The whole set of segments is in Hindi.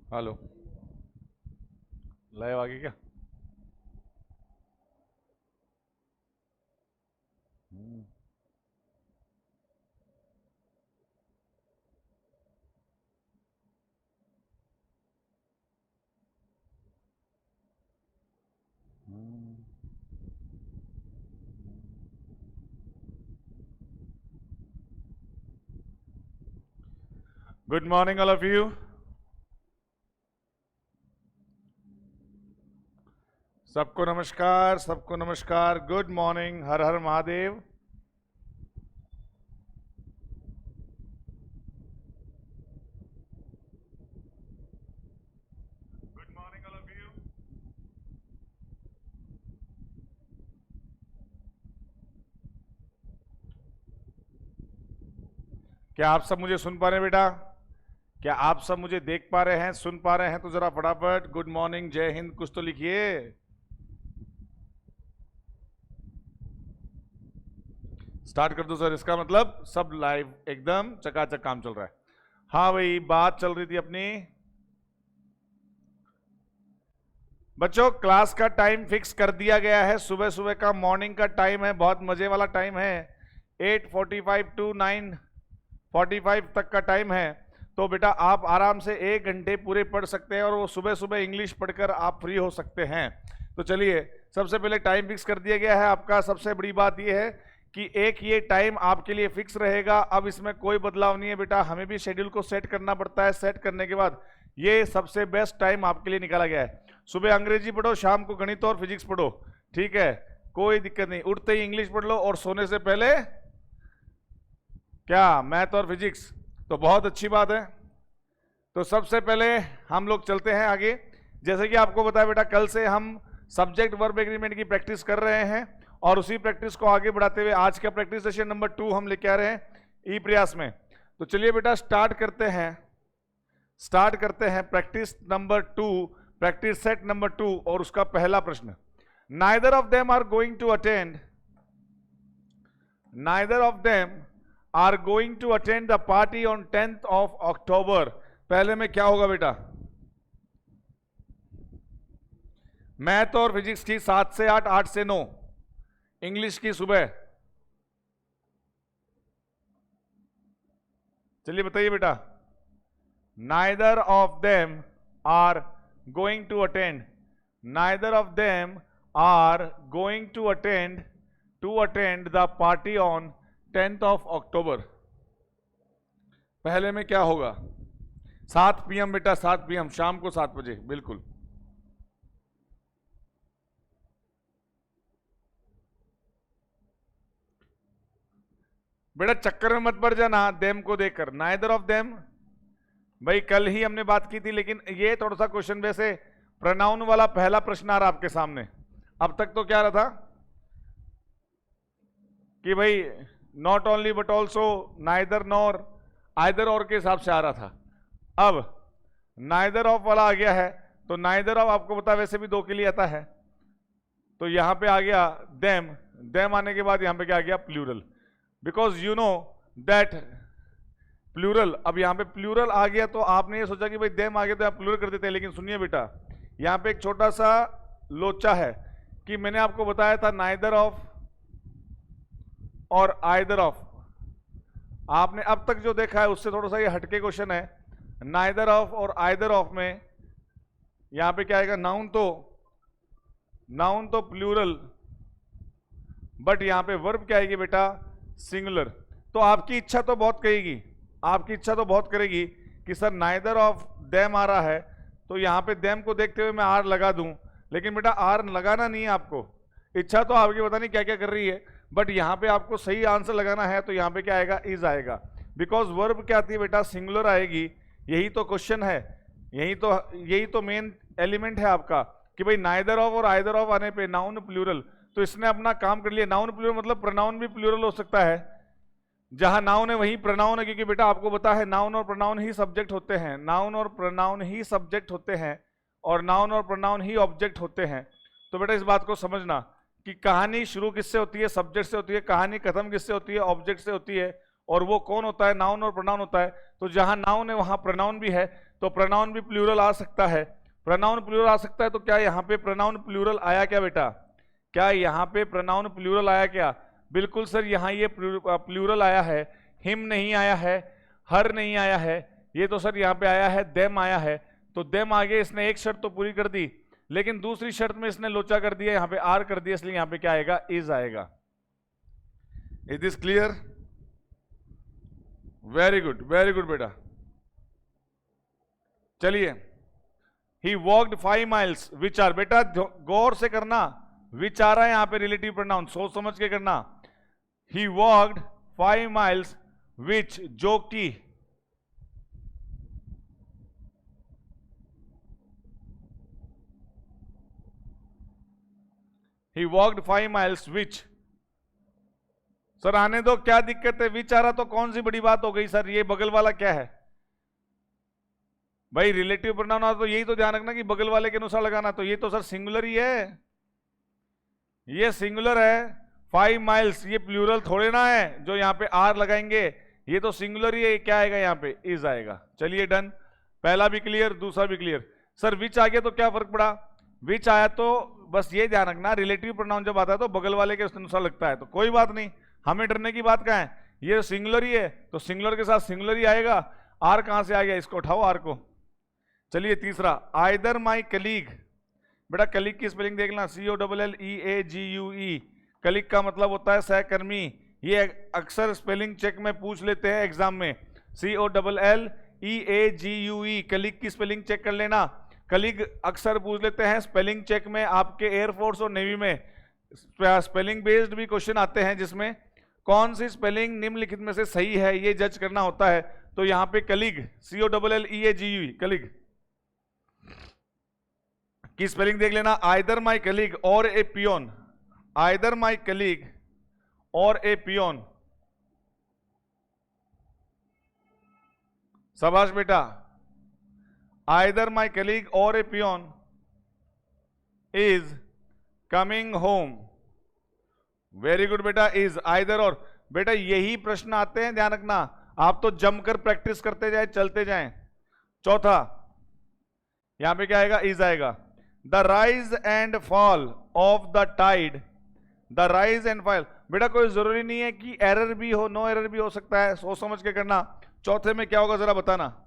हेलो, लाइव आ गई क्या? Hmm, good morning all of you. सबको नमस्कार, सबको नमस्कार, गुड मॉर्निंग, हर हर Mahadev. Good morning all of you. क्या आप सब मुझे सुन पा रहे हैं बेटा? क्या आप सब मुझे देख पा रहे हैं, सुन पा रहे हैं? तो जरा फटाफट गुड मॉर्निंग, जय हिंद कुछ तो लिखिए। स्टार्ट कर दो सर, इसका मतलब सब लाइव एकदम चकाचक काम चल रहा है। हाँ भाई, बात चल रही थी अपनी। बच्चों, क्लास का टाइम फिक्स कर दिया गया है। सुबह सुबह का मॉर्निंग का टाइम है, बहुत मजे वाला टाइम है। 8:45 टू 9:45 तक का टाइम है। तो बेटा आप आराम से 1 घंटे पूरे पढ़ सकते हैं और वो सुबह सुबह इंग्लिश पढ़कर आप फ्री हो सकते हैं। तो चलिए, सबसे पहले टाइम फिक्स कर दिया गया है आपका। सबसे बड़ी बात यह है कि एक ये टाइम आपके लिए फिक्स रहेगा। अब इसमें कोई बदलाव नहीं है बेटा, हमें भी शेड्यूल को सेट करना पड़ता है। सेट करने के बाद ये सबसे बेस्ट टाइम आपके लिए निकाला गया है। सुबह अंग्रेजी पढ़ो, शाम को गणित और फिजिक्स पढ़ो, ठीक है, कोई दिक्कत नहीं। उठते ही इंग्लिश पढ़ लो और सोने से पहले क्या, मैथ और फिजिक्स। तो बहुत अच्छी बात है। तो सबसे पहले हम लोग चलते हैं आगे। जैसे कि आपको बताया बेटा, कल से हम सब्जेक्ट वर्ब एग्रीमेंट की प्रैक्टिस कर रहे हैं और उसी प्रैक्टिस को आगे बढ़ाते हुए आज का प्रैक्टिस सेशन नंबर 2 हम लेके आ रहे हैं ई प्रयास में। तो चलिए बेटा स्टार्ट करते हैं practice number 2, practice set number 2 और उसका पहला प्रश्न। Neither of them are going to attend the party on 10th of October. पहले में क्या होगा बेटा? मैथ और फिजिक्स की 7 से 8, 8 से 9, इंग्लिश की सुबह। चलिए बताइए बेटा। Neither of them are going to attend the party on 10th of October. पहले में क्या होगा? 7 PM बेटा, 7 PM, शाम को 7 बजे, बिल्कुल। बेटा चक्कर में मत पड़ जाना देम को देखकर। नाइदर ऑफ देम, भाई कल ही हमने बात की थी, लेकिन ये थोड़ा सा क्वेश्चन वैसे प्रोनाउन वाला पहला प्रश्न आ रहा आपके सामने। अब तक तो क्या रहा था कि भाई not only but also, neither nor, either और के हिसाब से आ रहा था। अब नाइदर ऑफ वाला आ गया है। तो नाइदर ऑफ आपको पता वैसे भी 2 के लिए आता है। तो यहां पे आ गया देम। देम आने के बाद यहां पे क्या आ गया? Plural, because you know that plural. अब यहां पे प्लूरल आ गया तो आपने ये सोचा कि भाई देम आ गया तो आप प्लूरल कर देते हैं, लेकिन सुनिए बेटा, यहां पे एक छोटा सा लोचा है कि मैंने आपको बताया था नाइदर ऑफ और आइदर ऑफ। आपने अब तक जो देखा है उससे थोड़ा सा ये हटके क्वेश्चन है। नाइदर ऑफ और आइदर ऑफ में यहां पे क्या आएगा? नाउन तो प्लूरल, बट यहां पे वर्ब क्या आएगी बेटा? सिंगुलर। तो आपकी इच्छा तो बहुत करेगी कि सर नाइदर ऑफ देम आ रहा है तो यहां पे देम को देखते हुए मैं आर लगा दूं, लेकिन बेटा आर लगाना नहीं है आपको। इच्छा तो आपकी पता नहीं क्या क्या कर रही है, बट यहां पे आपको सही आंसर लगाना है। तो यहां पे क्या आएगा? इज आएगा, बिकॉज वर्ब क्या आती है बेटा? सिंगुलर आएगी। यही तो क्वेश्चन है, यही तो मेन एलिमेंट है आपका कि भाई नाइदर ऑफ और आइदर ऑफ आने पे नाउन प्लूरल। तो इसने अपना काम कर लिया। नाउन प्लूरल मतलब प्रोनाउन भी प्लूरल हो सकता है। जहां नाउन है वहीं प्रोनाउन है, क्योंकि बेटा आपको पता है नाउन और प्रोनाउन ही सब्जेक्ट होते हैं, और नाउन और प्रोनाउन ही ऑब्जेक्ट होते हैं। तो बेटा इस बात को समझना कि कहानी शुरू किससे होती है? सब्जेक्ट से होती है। कहानी खत्म किससे होती है? ऑब्जेक्ट से होती है। और वो कौन होता है? नाउन और प्रोनाउन होता है। तो जहां नाउन है वहां प्रोनाउन भी है। तो प्रोनाउन भी प्लूरल आ सकता है। प्रोनाउन प्लूरल आ सकता है, तो क्या यहाँ पे प्रोनाउन प्लूरल आया क्या बेटा? क्या यहाँ पे प्रोनाउन प्लूरल आया क्या? बिल्कुल सर, यहाँ ये प्लूरल आया है, हिम नहीं आया है, हर नहीं आया है, ये तो सर यहाँ पे आया है देम आया है। तो देम आगे इसने एक शर्त तो पूरी कर दी, लेकिन दूसरी शर्त में इसने लोचा कर दिया, यहाँ पे आर कर दिया, इसलिए यहाँ पे क्या आएगा? इज आएगा। Is this clear? Very good बेटा। चलिए, ही वॉक्ड 5 miles विच आर, बेटा गौर से करना, विच आ रहा है यहाँ पे रिलेटिव प्रोनाउन, सोच समझ के करना। ही वॉक्ड 5 miles विच, जो की, ही वॉक्ड 5 miles विच, सर आने दो, क्या दिक्कत है? विच आ रहा तो कौन सी बड़ी बात हो गई सर? ये बगल वाला क्या है भाई? रिलेटिव प्रोनाउन आ तो यही तो ध्यान रखना कि बगल वाले के अनुसार लगाना। तो ये तो सर सिंगुलर ही है, ये सिंगुलर है। 5 miles ये प्लूरल थोड़े ना है जो यहाँ पे आर लगाएंगे, ये तो सिंगुलर ही है। क्या आएगा यहाँ पे? इज आएगा। चलिए डन, पहला भी क्लियर, दूसरा भी क्लियर। सर विच आ गया तो क्या फर्क पड़ा? विच आया तो बस ये ध्यान रखना, रिलेटिव प्रोनाउन जब आता है तो बगल वाले के अनुसार लगता है, तो कोई बात नहीं, हमें डरने की बात कहाँ है? ये सिंगुलर ही है तो सिंगुलर के साथ सिंगुलर ही आएगा। आर कहां से आ गया? इसको उठाओ आर को। चलिए तीसरा, आइदर माई कलीग, बेटा कलीग की स्पेलिंग देख लेना, COLLEAGUE। कलीग का मतलब होता है सहकर्मी, ये अक्सर स्पेलिंग चेक में पूछ लेते हैं एग्जाम में, COLLEAGUE, कलीग की स्पेलिंग चेक कर लेना। कलीग अक्सर पूछ लेते हैं स्पेलिंग चेक में, आपके एयरफोर्स और नेवी में स्पेलिंग बेस्ड भी क्वेश्चन आते हैं, जिसमें कौन सी स्पेलिंग निम्नलिखित में से सही है ये जज करना होता है। तो यहां पे कलीग, COLLEAGUE, कलीग की स्पेलिंग देख लेना, either my colleague or a peon, either my colleague or a peon. शाबाश बेटा, either my colleague or a peon is coming home. Very good बेटा, इज, आइदर और। बेटा यही प्रश्न आते हैं, ध्यान रखना, आप तो जमकर प्रैक्टिस करते जाए, चलते जाएं। चौथा, यहां पे क्या आएगा? इज आएगा। The rise and fall of the tide, the rise and fall, बेटा कोई जरूरी नहीं है कि एरर भी हो, नो एरर भी हो सकता है, सोच समझ के करना। चौथे में क्या होगा जरा बताना?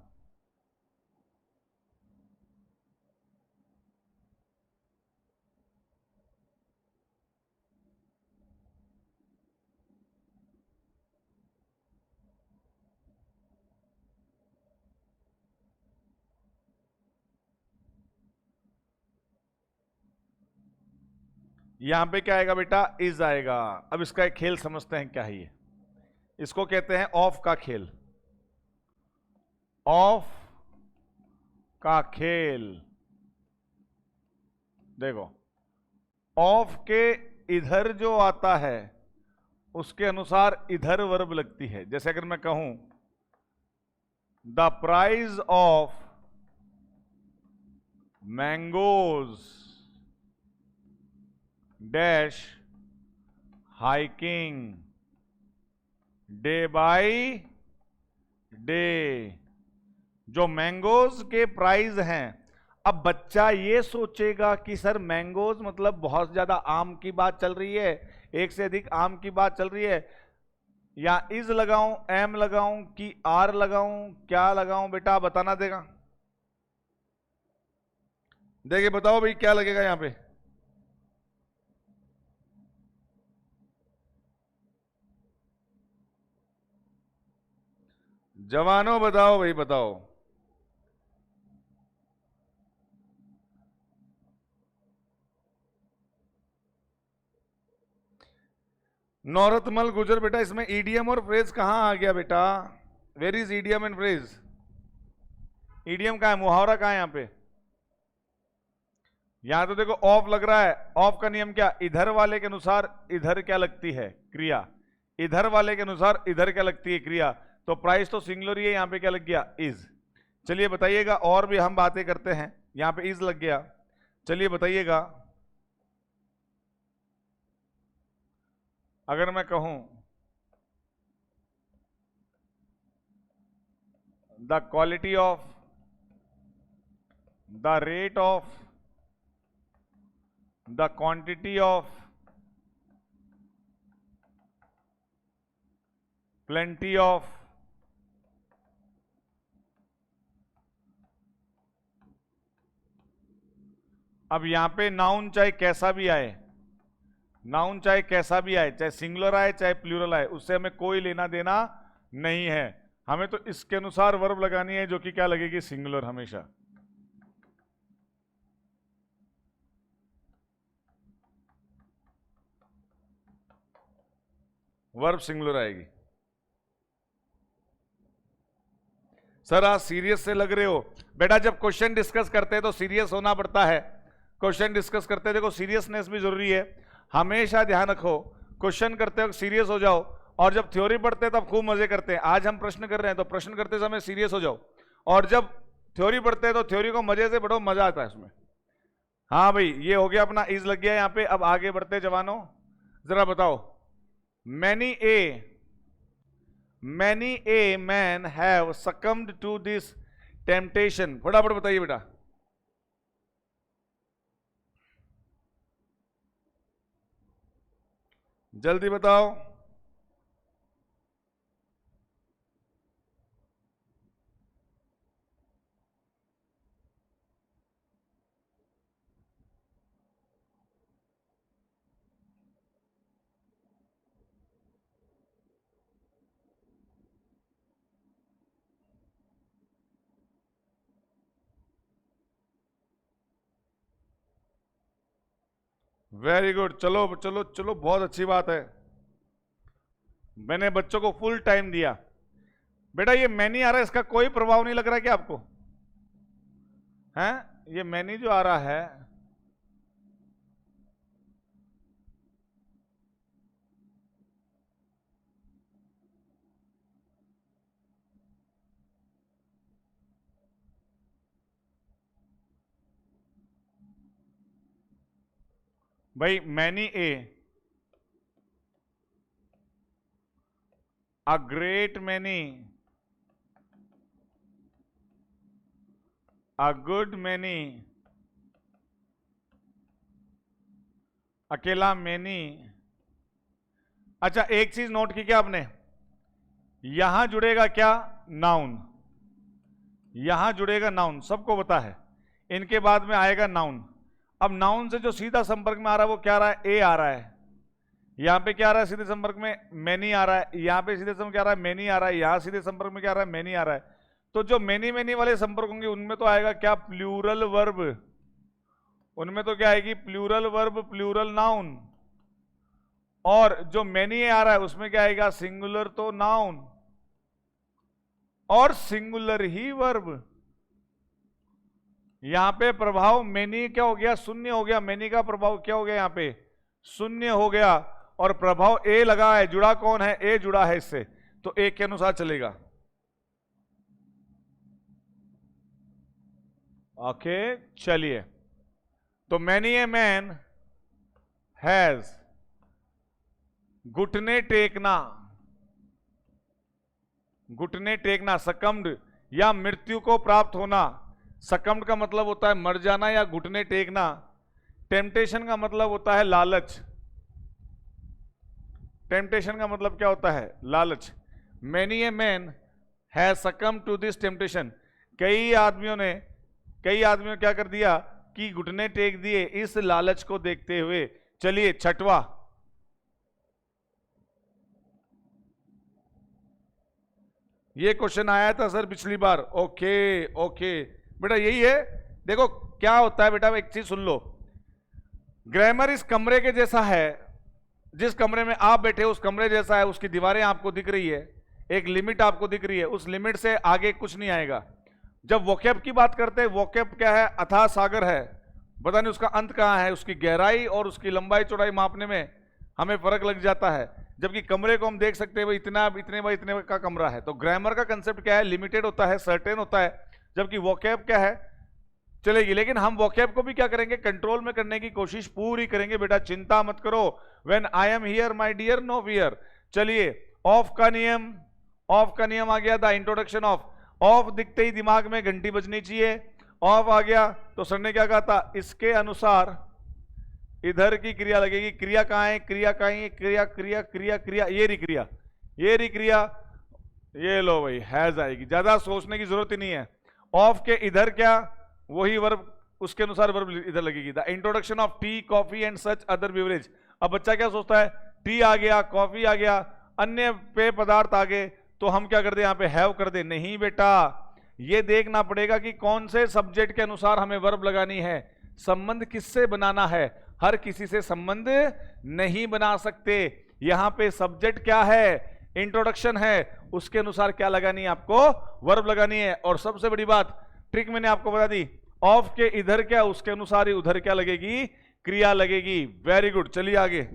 यहां पे क्या आएगा बेटा? इज आएगा। अब इसका एक खेल समझते हैं क्या है ये। इसको कहते हैं ऑफ का खेल, ऑफ का खेल। देखो, ऑफ के इधर जो आता है उसके अनुसार इधर वर्ब लगती है। जैसे अगर मैं कहूं the price of mangoes dash hiking day by day, जो मैंगोज के प्राइस हैं। अब बच्चा ये सोचेगा कि सर मैंगोज मतलब बहुत ज्यादा आम की बात चल रही है, एक से अधिक आम की बात चल रही है, या इज लगाऊं, एम लगाऊं कि आर लगाऊं, क्या लगाऊं? बेटा बताना देगा, देखिए बताओ भाई क्या लगेगा यहां पे? जवानों बताओ भाई, बताओ। नौरतमल गुजर, बेटा इसमें ईडीएम और फ्रेज कहां आ गया बेटा? Where is idiom and phrase? Idiom कहां है, मुहावरा कहां है यहां पे? यहां तो देखो ऑफ लग रहा है, ऑफ का नियम क्या? इधर वाले के अनुसार इधर क्या लगती है? क्रिया। इधर वाले के अनुसार इधर क्या लगती है? क्रिया। तो प्राइस तो सिंगुलर ही है, यहां पे क्या लग गया? इज। चलिए बताइएगा, और भी हम बातें करते हैं। यहां पे इज लग गया, चलिए बताइएगा, अगर मैं कहूं the quality of the rate of the quantity of plenty of अब यहां पे नाउन चाहे कैसा भी आए, नाउन चाहे कैसा भी आए, चाहे सिंगुलर आए चाहे प्लूरल आए, उससे हमें कोई लेना देना नहीं है। हमें तो इसके अनुसार वर्ब लगानी है जो कि क्या लगेगी, सिंगुलर हमेशा। वर्ब सिंगुलर आएगी। सर आज सीरियस से लग रहे हो। बेटा जब क्वेश्चन डिस्कस करते हैं तो सीरियस होना पड़ता है। क्वेश्चन डिस्कस करते हैं, देखो सीरियसनेस भी जरूरी है, हमेशा ध्यान रखो। क्वेश्चन करते वक्त सीरियस हो जाओ, और जब थ्योरी पढ़ते हैं तब खूब मजे करते हैं। आज हम प्रश्न कर रहे हैं तो प्रश्न करते समय सीरियस हो जाओ, और जब थ्योरी पढ़ते हैं तो थ्योरी को मजे से पढ़ो, मजा आता है उसमें। हाँ भाई ये हो गया अपना, इज लग गया यहाँ पे। अब आगे बढ़ते जवानों, जरा बताओ। Many a man have succumbed to this temptation। फटाफट बताइए बेटा। जल्दी बताओ। वेरी गुड, चलो चलो चलो, बहुत अच्छी बात है। मैंने बच्चों को फुल टाइम दिया। बेटा ये मैनी आ रहा है, इसका कोई प्रभाव नहीं लग रहा है क्या आपको? हैं ये मैनी जो आ रहा है, भाई many a great many, a good many, अकेला मैनी। अच्छा एक चीज नोट की क्या आपने, यहां जुड़ेगा क्या, नाउन। यहां जुड़ेगा नाउन, सबको पता है। इनके बाद में आएगा नाउन। अब नाउन से जो सीधा संपर्क में आ रहा है वो क्या आ रहा है, ए आ रहा है। यहां पे क्या आ रहा है सीधे संपर्क में, मैनी आ रहा है। यहां पे सीधे संपर्क क्या आ रहा है, मैनी आ रहा है। यहां सीधे संपर्क में क्या आ रहा है, मैनी आ रहा है। तो जो मैनी मैनी वाले संपर्क होंगे उनमें तो आएगा क्या, प्लूरल वर्ब। उनमें तो क्या आएगी, प्लूरल वर्ब, प्लूरल नाउन। और जो मैनी आ रहा है उसमें क्या आएगा, सिंगुलर तो नाउन और सिंगुलर ही वर्ब। यहां पे प्रभाव मैनी क्या हो गया, शून्य हो गया। मैनी का प्रभाव क्या हो गया, यहां पे शून्य हो गया। और प्रभाव ए लगा है, जुड़ा कौन है, ए जुड़ा है इससे, तो ए के अनुसार चलेगा। ओके चलिए, तो मैनी ए मैन हैज, घुटने टेकना, घुटने टेकना, सकम्ड या मृत्यु को प्राप्त होना। सकम्ड का मतलब होता है मर जाना या घुटने टेकना। टेम्पटेशन का मतलब होता है लालच। टेम्पटेशन का मतलब क्या होता है, लालच। Many a man has succumbed to this temptation. कई आदमियों ने क्या कर दिया कि घुटने टेक दिए इस लालच को देखते हुए। चलिए छठवा, ये क्वेश्चन आया था सर पिछली बार। ओके ओके बेटा यही है। देखो क्या होता है बेटा, एक चीज सुन लो, ग्रामर इस कमरे के जैसा है, जिस कमरे में आप बैठे उस कमरे जैसा है। उसकी दीवारें आपको दिख रही है, एक लिमिट आपको दिख रही है, उस लिमिट से आगे कुछ नहीं आएगा। जब वोकैब की बात करते हैं, वोकैब क्या है, अथाह सागर है, पता नहीं उसका अंत कहां है। उसकी गहराई और उसकी लंबाई चौड़ाई मापने में हमें फर्क लग जाता है। जबकि कमरे को हम देख सकते हैं भाई इतना इतने बाय इतने का कमरा है। तो ग्रामर का कंसेप्ट क्या है, लिमिटेड होता है, सर्टेन होता है। जबकि वोकैब क्या है, चलेगी। लेकिन हम वोकैब को भी क्या करेंगे, कंट्रोल में करने की कोशिश पूरी करेंगे। बेटा चिंता मत करो, when I am here my dear no fear. चलिए ऑफ का नियम, ऑफ का नियम आ गया, द इंट्रोडक्शन ऑफ। ऑफ दिखते ही दिमाग में घंटी बजनी चाहिए। ऑफ आ गया तो सर ने क्या कहा था, इसके अनुसार इधर की क्रिया लगेगी। क्रिया कहां है, क्रिया कहां है, क्रिया क्रिया क्रिया क्रिया, ये रिक्रिया, ये रिक्रिया, ये लो भाई हैज आएगी, ज्यादा सोचने की जरूरत ही नहीं है। ऑफ के इधर क्या, वही वर्ब, उसके अनुसार वर्ब इधर लगेगी। The introduction of tea coffee and such other beverage. अब बच्चा क्या सोचता है, टी आ गया, कॉफी आ गया, अन्य पेय पदार्थ आ गए, तो हम क्या कर दे, यहां पे हैव कर दे। नहीं बेटा, ये देखना पड़ेगा कि कौन से सब्जेक्ट के अनुसार हमें वर्ब लगानी है, संबंध किससे बनाना है। हर किसी से संबंध नहीं बना सकते। यहां पे सब्जेक्ट क्या है, इंट्रोडक्शन है, उसके अनुसार क्या लगानी है, आपको वर्ब लगानी है। और सबसे बड़ी बात, ट्रिक मैंने आपको बता दी, ऑफ के इधर क्या, उसके अनुसार ही उधर क्या लगेगी, क्रिया लगेगी। वेरी गुड, चलिए आगे।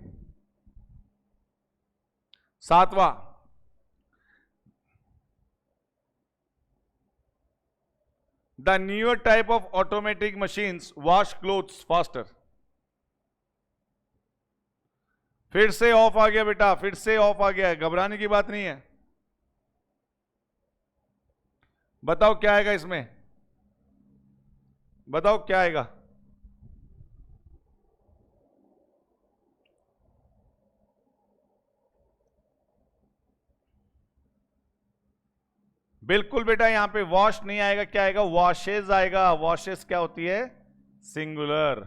सातवां, the newer type of automatic machines wash clothes faster. फिर से ऑफ आ गया बेटा, फिर से ऑफ आ गया है, घबराने की बात नहीं है। बताओ क्या आएगा इसमें, बताओ क्या आएगा। बिल्कुल बेटा, यहां पे वॉश नहीं आएगा, क्या आएगा, वॉशेज आएगा। वॉशेज क्या होती है, singular.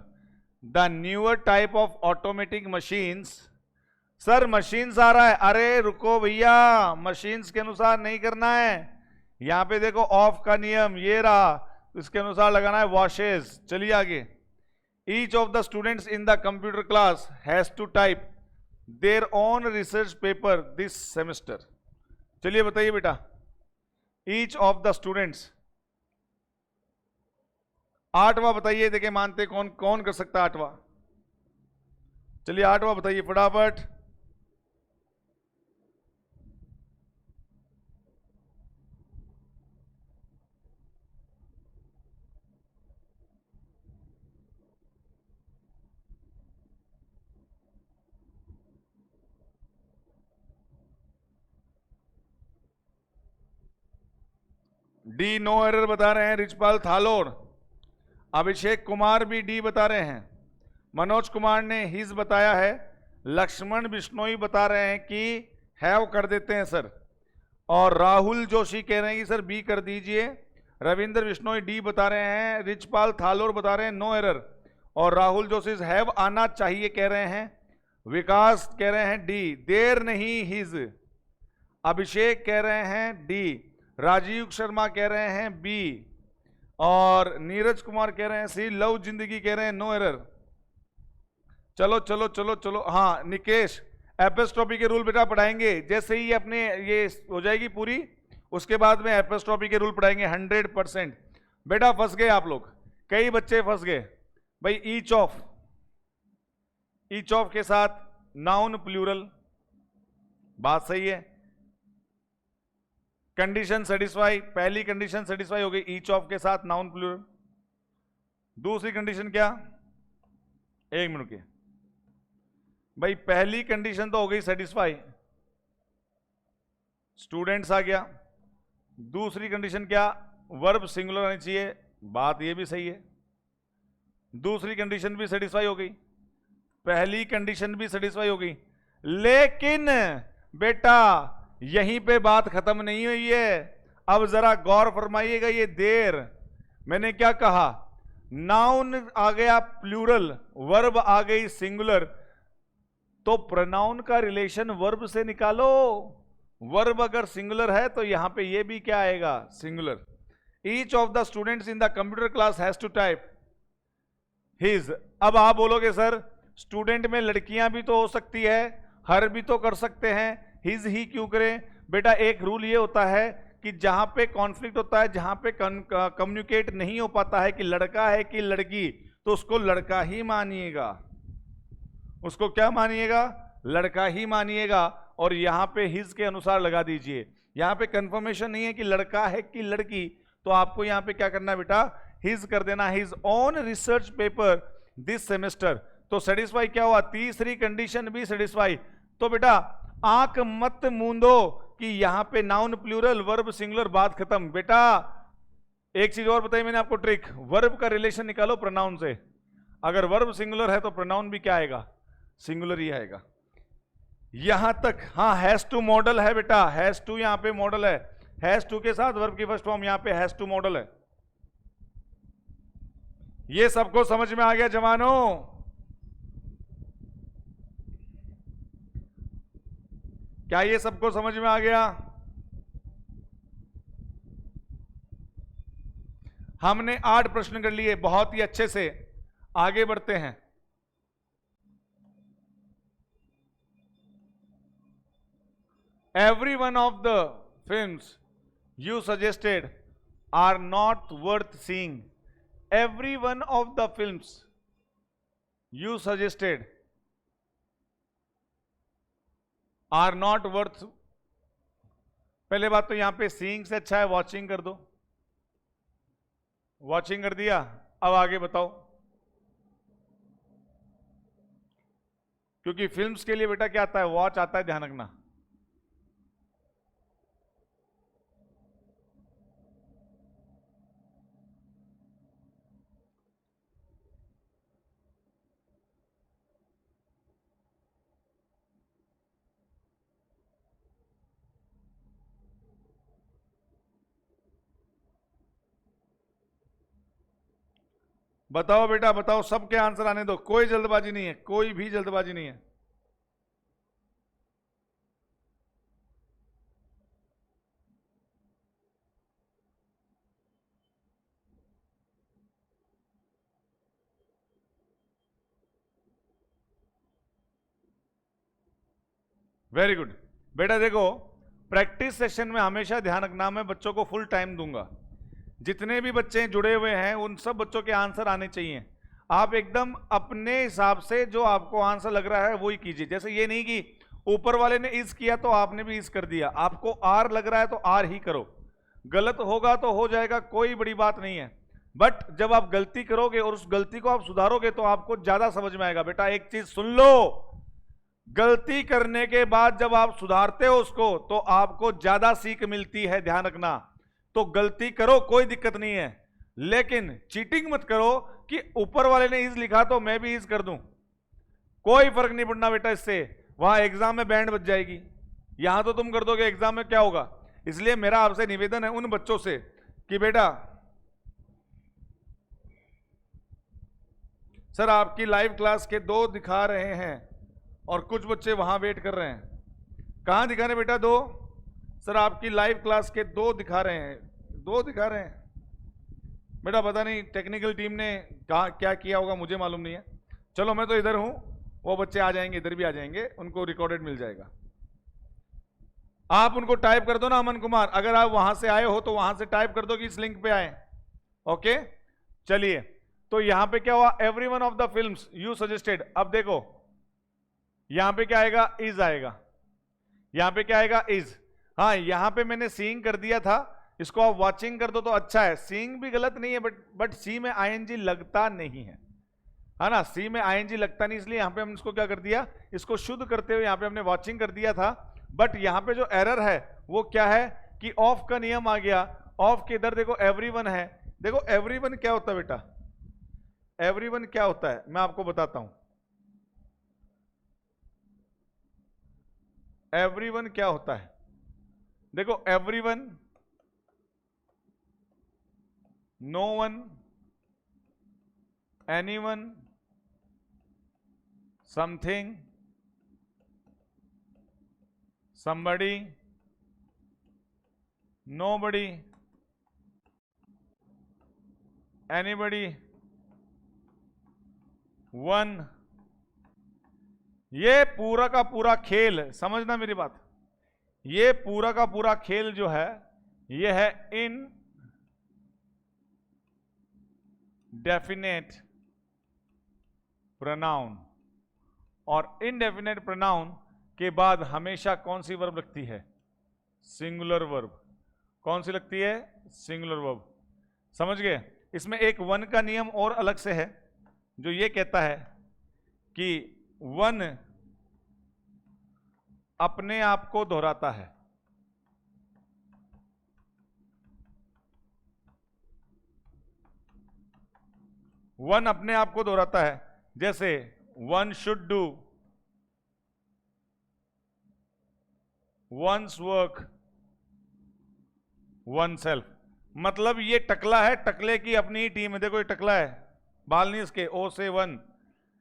The newer type of automatic machines. Sir machines आ रहा है, अरे रुको भैया, मशीन्स के अनुसार नहीं करना है। यहां पे देखो ऑफ का नियम ये रहा, इसके अनुसार लगाना है वॉशेज। चलिए आगे। Each of the students in the computer class has to type their own research paper this semester. चलिए बताइए बेटा, ईच ऑफ द स्टूडेंट्स, आठवां बताइए, देखिए मानते कौन कौन कर सकता है आठवां। चलिए आठवां बताइए फटाफट। डी नो एरर बता रहे हैं रिचपाल थालोर। अभिषेक कुमार भी डी बता रहे हैं। मनोज कुमार ने हिज बताया है। लक्ष्मण बिश्नोई बता रहे हैं कि हैव कर देते हैं सर। और राहुल जोशी कह रहे हैं कि सर बी कर दीजिए। रविंद्र बिश्नोई डी बता रहे हैं। रिचपाल थालोर बता रहे हैं नो एरर। और राहुल जोशी हैव आना चाहिए कह रहे हैं। विकास कह रहे हैं डी, देर नहीं हिज। अभिषेक कह रहे हैं डी। राजीव शर्मा कह रहे हैं बी। और नीरज कुमार कह रहे हैं सी। लव जिंदगी कह रहे हैं नो एरर। चलो चलो चलो चलो, हाँ निकेश, एपिस्ट्रोफी के रूल बेटा पढ़ाएंगे। जैसे ही अपने ये हो जाएगी पूरी, उसके बाद में एपिस्ट्रोफी के रूल पढ़ाएंगे 100%। बेटा फंस गए आप लोग, कई बच्चे फंस गए भाई। ईच ऑफ के साथ नाउन प्लूरल, बात सही है। कंडीशन सेटिस्फाई, पहली कंडीशन सेटिस्फाई हो गई ईच ऑफ के साथ नाउन प्लूरल। दूसरी कंडीशन क्या, एक मिनट के भाई, पहली कंडीशन तो हो गई सेटिस्फाई, स्टूडेंट्स आ गया। दूसरी कंडीशन क्या, वर्ब सिंगुलर आनी चाहिए, बात ये भी सही है। दूसरी कंडीशन भी सेटिस्फाई हो गई, पहली कंडीशन भी सेटिस्फाई हो गई। लेकिन बेटा यहीं पे बात खत्म नहीं हुई है। अब जरा गौर फरमाइएगा, ये देर मैंने क्या कहा, नाउन आ गया प्लूरल, वर्ब आ गई सिंगुलर, तो प्रोनाउन का रिलेशन वर्ब से निकालो। वर्ब अगर सिंगुलर है तो यहां पे ये भी क्या आएगा, singular. Each of the students in the computer class has to type his. अब आप बोलोगे सर स्टूडेंट में लड़कियां भी तो हो सकती है, हर भी तो कर सकते हैं, हिज ही क्यों करें। बेटा एक रूल ये होता है कि जहां पे कॉन्फ्लिक्ट होता है, जहां पे कम्युनिकेट नहीं हो पाता है कि लड़का है कि लड़की, तो उसको लड़का ही मानिएगा। उसको क्या मानिएगा, लड़का ही मानिएगा। और यहां पे हिज के अनुसार लगा दीजिए। यहां पे कंफर्मेशन नहीं है कि लड़का है कि लड़की, तो आपको यहां पे क्या करना है बेटा, हिज कर देना। His on research paper this semester. तो सेटिस्फाई क्या हुआ, तीसरी कंडीशन भी सेटिस्फाई। तो बेटा आंख मत मूंदो कि यहां पे नाउन प्लूरल वर्ब सिंगुलर, बात खत्म। बेटा एक चीज और बताई मैंने आपको ट्रिक, वर्ब का रिलेशन निकालो प्रोनाउन से। अगर वर्ब सिंगुलर है तो प्रोनाउन भी क्या आएगा, सिंगुलर ही आएगा। यहां तक हाँ, हैज टू मॉडल है बेटा, हैज टू यहां पे मॉडल है, हैज टू के साथ वर्ब की फर्स्ट फॉर्म यहां पे हैज टू मॉडल है। ये सबको समझ में आ गया जवानों? क्या ये सबको समझ में आ गया? हमने 8 प्रश्न कर लिए बहुत ही अच्छे से, आगे बढ़ते हैं। Every one of the films you suggested are not worth seeing. Every one of the films you suggested are not worth। पहले बात तो यहां पे सीइंग से अच्छा है वॉचिंग कर दो, वॉचिंग कर दिया। अब आगे बताओ, क्योंकि फिल्म्स के लिए बेटा क्या आता है, वॉच आता है, ध्यान रखना। बताओ बेटा बताओ, सबके आंसर आने दो, कोई जल्दबाजी नहीं है, कोई भी जल्दबाजी नहीं है। वेरी गुड बेटा। देखो प्रैक्टिस सेशन में हमेशा ध्यान रखना, मैं बच्चों को फुल टाइम दूंगा, जितने भी बच्चे जुड़े हुए हैं उन सब बच्चों के आंसर आने चाहिए। आप एकदम अपने हिसाब से जो आपको आंसर लग रहा है वही कीजिए। जैसे ये नहीं कि ऊपर वाले ने इस किया तो आपने भी इस कर दिया, आपको आर लग रहा है तो आर ही करो। गलत होगा तो हो जाएगा, कोई बड़ी बात नहीं है, बट जब आप गलती करोगे और उस गलती को आप सुधारोगे तो आपको ज्यादा समझ में आएगा। बेटा एक चीज सुन लो, गलती करने के बाद जब आप सुधारते हो उसको तो आपको ज्यादा सीख मिलती है, ध्यान रखना। तो गलती करो, कोई दिक्कत नहीं है, लेकिन चीटिंग मत करो कि ऊपर वाले ने इज लिखा तो मैं भी इज कर दूं। कोई फर्क नहीं पड़ना बेटा इससे, वहां एग्जाम में बैंड बज जाएगी, यहां तो तुम कर दोगे, एग्जाम में क्या होगा। इसलिए मेरा आपसे निवेदन है उन बच्चों से कि बेटा सर आपकी लाइव क्लास के 2 दिखा रहे हैं और कुछ बच्चे वहां वेट कर रहे हैं। कहां दिखा रहे हैं बेटा 2? सर आपकी लाइव क्लास के 2 दिखा रहे हैं, 2 दिखा रहे हैं बेटा। पता नहीं टेक्निकल टीम ने कहा क्या किया होगा, मुझे मालूम नहीं है। चलो मैं तो इधर हूं, वो बच्चे आ जाएंगे, इधर भी आ जाएंगे, उनको रिकॉर्डेड मिल जाएगा। आप उनको टाइप कर दो ना अमन कुमार, अगर आप वहां से आए हो तो वहां से टाइप कर दो कि इस लिंक पे आए। ओके चलिए, तो यहां पे क्या हुआ, every one of the films you suggested. अब देखो यहां पे क्या आएगा, इज आएगा, यहां पे क्या आएगा, इज। हाँ यहां पे मैंने सीइंग कर दिया था, इसको आप वॉचिंग कर दो तो अच्छा है। सीइंग भी गलत नहीं है, बट सी में आईएनजी लगता नहीं है ना, सी में आईएनजी लगता नहीं, इसलिए यहां पे हमने इसको क्या कर दिया, इसको शुद्ध करते हुए यहां पे हमने वॉचिंग कर दिया था। बट यहां पे जो एरर है वो क्या है कि ऑफ का नियम आ गया। ऑफ के इधर देखो एवरीवन है, देखो एवरीवन क्या होता है बेटा, एवरीवन क्या होता है मैं आपको बताता हूं। एवरीवन क्या होता है, देखो everyone, no one, anyone, something, somebody, nobody, anybody, one। ये पूरा का पूरा खेल, समझना मेरी बात, ये पूरा का पूरा खेल जो है ये है इन डेफिनेट प्रोनाउन। और इनडेफिनेट प्रोनाउन के बाद हमेशा कौन सी वर्ब लगती है, सिंगुलर वर्ब। कौन सी लगती है, सिंगुलर वर्ब। समझ गए। इसमें एक वन का नियम और अलग से है जो ये कहता है कि वन अपने आप को दोहराता है। वन अपने आप को दोहराता है, जैसे one should do, one's work, oneself. मतलब ये टकला है, टकले की अपनी ही टीम है। देखो ये टकला है, बाल नहीं इसके, ओ से वन,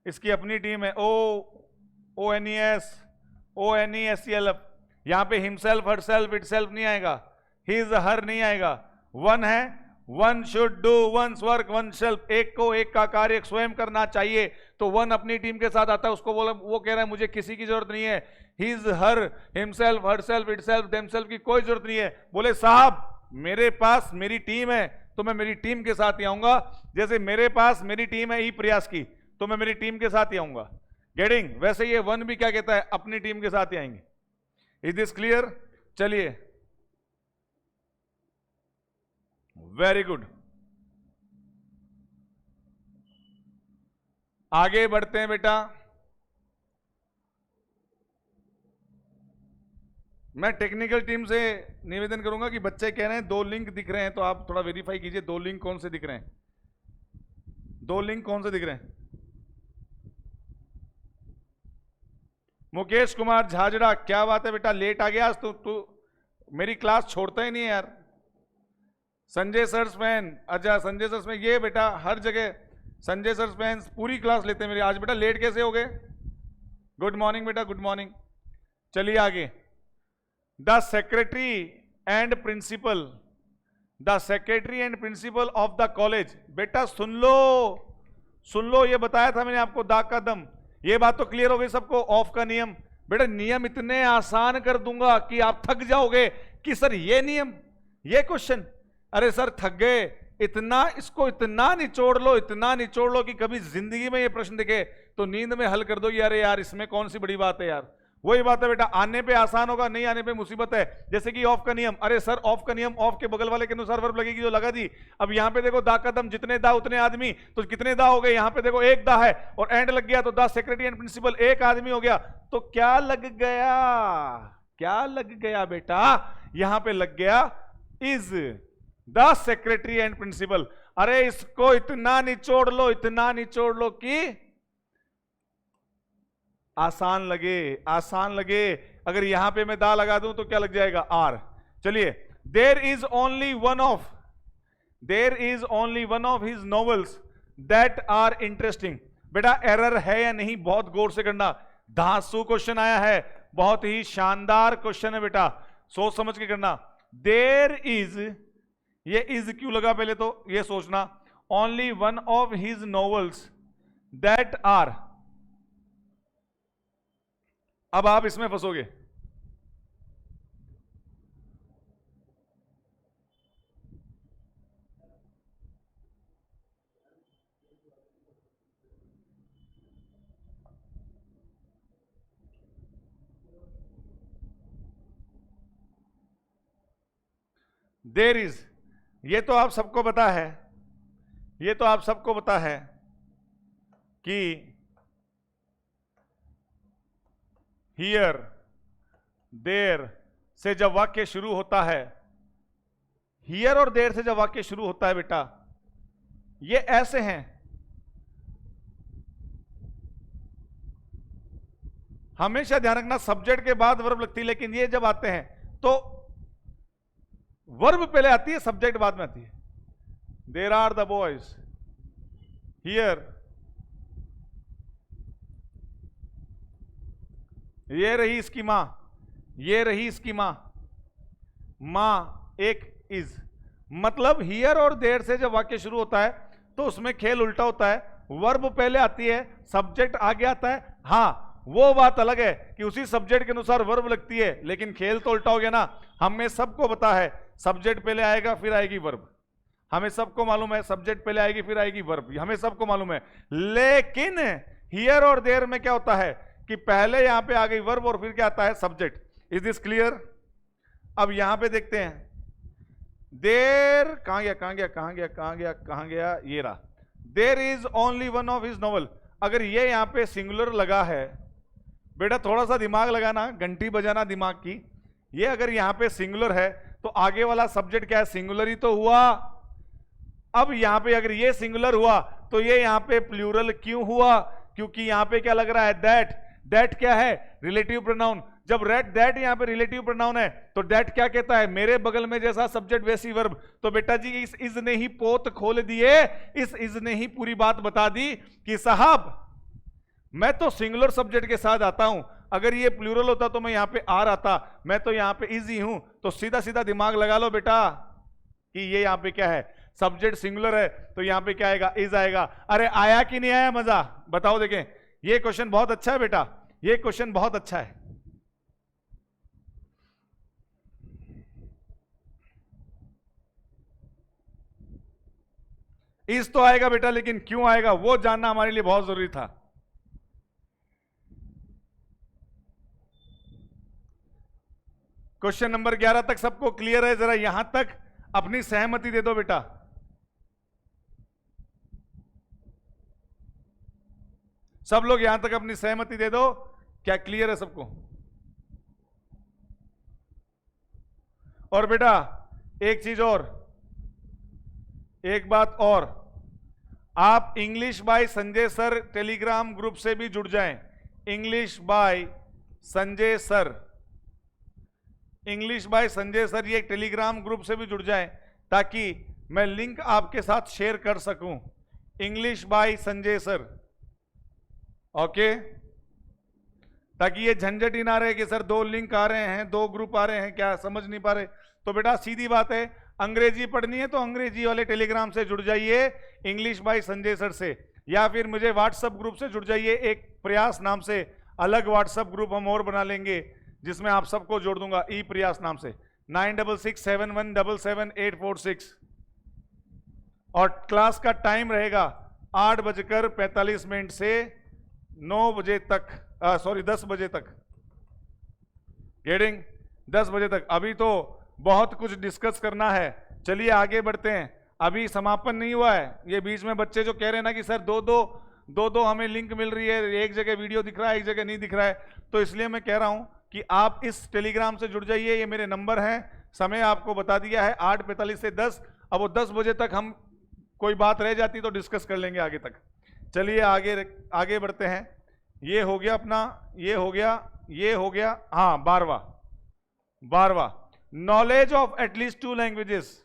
इसकी अपनी टीम है, O N E S, O N E S C L F. यहां पे himself, herself, itself नहीं आएगा, हिज हर नहीं आएगा। वन है, one should do, one's work, oneself. एक को एक का कार्य स्वयं करना चाहिए, तो वन अपनी टीम के साथ आता है, उसको बोला, वो कह रहा है मुझे किसी की जरूरत नहीं है, his her, himself, herself, itself, themselves की कोई जरूरत नहीं है। बोले साहब मेरे पास मेरी टीम है तो मैं मेरी टीम के साथ ही आऊंगा, जैसे मेरे पास मेरी टीम है ई प्रयास की तो मैं मेरी टीम के साथ ही आऊंगा। गेटिंग? वैसे ये वन भी क्या कहता है, अपनी टीम के साथ ही आएंगे। Is this clear? चलिए, वेरी गुड, आगे बढ़ते हैं बेटा। मैं टेक्निकल टीम से निवेदन करूंगा कि बच्चे कह रहे हैं दो लिंक दिख रहे हैं, तो आप थोड़ा वेरीफाई कीजिए, दो लिंक कौन से दिख रहे हैं, दो लिंक कौन से दिख रहे हैं। मुकेश कुमार झाजड़ा, क्या बात है बेटा, लेट आ गया आज तू मेरी क्लास छोड़ता ही नहीं है यार। संजय सर फैन, अच्छा संजय सर फैन, ये बेटा हर जगह संजय सर फैन पूरी क्लास लेते हैं मेरी। आज बेटा लेट कैसे हो गए? गुड मॉर्निंग बेटा, गुड मॉर्निंग। चलिए आगे। The secretary and principal, the secretary and principal of the college. बेटा सुन लो, सुन लो, ये बताया था मैंने आपको, दा का दम। ये बात तो क्लियर हो गई सबको। ऑफ का नियम, बेटा नियम इतने आसान कर दूंगा कि आप थक जाओगे कि सर ये नियम, ये क्वेश्चन, अरे सर थक गए। इतना इसको इतना निचोड़ लो, इतना निचोड़ लो कि कभी जिंदगी में ये प्रश्न दिखे तो नींद में हल कर दो, अरे यार इसमें कौन सी बड़ी बात है यार। वही बात है बेटा, आने पे आसान होगा, नहीं आने पे मुसीबत है। जैसे कि ऑफ का नियम, अरे सर ऑफ का नियम, ऑफ के बगल वाले के अनुसार वर्ब लगेगी, जो लगा दी। अब यहां पे देखो दा कदम, जितने दा उतने आदमी, तो कितने दा हो गए? यहां पे देखो एक दा है और एंड लग गया, तो दा सेक्रेटरी एंड प्रिंसिपल, एक आदमी हो गया। तो क्या लग गया, क्या लग गया बेटा? यहां पे लग गया is the secretary and principal. अरे इसको इतना निचोड़ लो, इतना निचोड़ लो कि आसान लगे, आसान लगे। अगर यहां पे मैं दा लगा दूं तो क्या लग जाएगा? आर। चलिए, there is only one of, there is only one of his novels that are interesting. बेटा एरर है या नहीं, बहुत गौर से करना। धांसू क्वेश्चन आया है, बहुत ही शानदार क्वेश्चन है बेटा, सोच समझ के करना। देर इज, ये इज क्यों लगा पहले तो ये सोचना। Only one of his novels that are, अब आप इसमें फंसोगे। देर इज, ये तो आप सबको पता है, ये तो आप सबको पता है कि हियर देर से जब वाक्य शुरू होता है, हियर और देर से जब वाक्य शुरू होता है बेटा, ये ऐसे हैं। हमेशा ध्यान रखना सब्जेक्ट के बाद वर्ब लगती है, लेकिन ये जब आते हैं तो वर्ब पहले आती है, सब्जेक्ट बाद में आती है। There are the boys here, ये रही इसकी मां, ये रही इसकी मां, मां एक इज। मतलब हियर और देर से जब वाक्य शुरू होता है तो उसमें खेल उल्टा होता है, वर्ब पहले आती है, सब्जेक्ट आगे आता है। हां वो बात अलग है कि उसी सब्जेक्ट के अनुसार वर्ब लगती है, लेकिन खेल तो उल्टा हो गया ना। हमें सबको पता है सब्जेक्ट पहले आएगा फिर आएगी वर्ब, हमें सबको मालूम है सब्जेक्ट पहले आएगी फिर आएगी वर्ब, हमें सबको मालूम है। लेकिन हियर और देर में क्या होता है कि पहले यहां पे आ गई वर्ब और फिर क्या आता है? सब्जेक्ट। Is this clear? अब यहां पे देखते हैं, देर कहां गया, कहां गया, कहां गया, कहां गया, कहां गया, ये रहा। देर is only one of his novel. अगर ये यहां पे सिंगुलर लगा है बेटा, थोड़ा सा दिमाग लगाना, घंटी बजाना दिमाग की। ये अगर यहां पे सिंगुलर है तो आगे वाला सब्जेक्ट क्या है? सिंगुलर ही तो हुआ। अब यहां पे अगर ये सिंगुलर हुआ तो ये यहां पे प्लूरल क्यों हुआ? क्योंकि यहां पे क्या लग रहा है? दैट। दैट क्या है? Relative pronoun. जब दैट यहां पे रिलेटिव प्रोनाउन है तो दैट क्या कहता है? मेरे बगल में जैसा सब्जेक्ट वैसी वर्ब। तो बेटा जी इस इज ने ही पोत खोल दिए, इस इज ने ही पूरी बात बता दी कि साहब मैं तो सिंगुलर सब्जेक्ट के साथ आता हूं, अगर ये प्लूरल होता तो मैं यहां पे आर आता, मैं तो यहां पे इजी हूं। तो सीधा सीधा दिमाग लगा लो बेटा कि ये यहां पे क्या है? सब्जेक्ट सिंगुलर है तो यहां पे क्या आएगा? इज आएगा। अरे आया कि नहीं आया मजा? बताओ देखें। ये क्वेश्चन बहुत अच्छा है बेटा, ये क्वेश्चन बहुत अच्छा है। इस तो आएगा बेटा, लेकिन क्यों आएगा वो जानना हमारे लिए बहुत जरूरी था। क्वेश्चन नंबर 11 तक सबको क्लियर है? जरा यहां तक अपनी सहमति दे दो बेटा। सब लोग यहां तक अपनी सहमति दे दो। क्या क्लियर है सबको? और बेटा एक चीज और, एक बात और, आप English by Sanjay sir Telegram group से भी जुड़ जाएं। English by Sanjay sir, English by Sanjay sir, ये टेलीग्राम ग्रुप से भी जुड़ जाएं ताकि मैं लिंक आपके साथ शेयर कर सकूं। English by Sanjay sir, okay, ताकि ये झंझट ही ना रहे कि सर 2 लिंक आ रहे हैं, 2 ग्रुप आ रहे हैं, क्या समझ नहीं पा रहे। तो बेटा सीधी बात है, अंग्रेजी पढ़नी है तो अंग्रेजी वाले टेलीग्राम से जुड़ जाइए इंग्लिश बाय संजय सर से, या फिर मुझे व्हाट्सएप ग्रुप से जुड़ जाइए। एक प्रयास नाम से अलग व्हाट्सएप ग्रुप हम और बना लेंगे जिसमें आप सबको जोड़ दूंगा, ई प्रयास नाम से, 9667177846। और क्लास का टाइम रहेगा 8:45 से 9 बजे तक, सॉरी 10 बजे तक। गेटिंग? 10 बजे तक। अभी तो बहुत कुछ डिस्कस करना है, चलिए आगे बढ़ते हैं। अभी समापन नहीं हुआ है। ये बीच में बच्चे जो कह रहे हैं ना कि सर दो हमें लिंक मिल रही है, एक जगह वीडियो दिख रहा है, एक जगह नहीं दिख रहा है, तो इसलिए मैं कह रहा हूं कि आप इस टेलीग्राम से जुड़ जाइए। ये मेरे नंबर हैं, समय आपको बता दिया है 8:45 से 10। अब वो 10 बजे तक हम कोई बात रह जाती तो डिस्कस कर लेंगे आगे तक। चलिए आगे बढ़ते हैं। ये हो गया अपना, ये हो गया, ये हो गया, हाँ 12वां नॉलेज ऑफ एटलीस्ट 2 लैंग्वेजेस।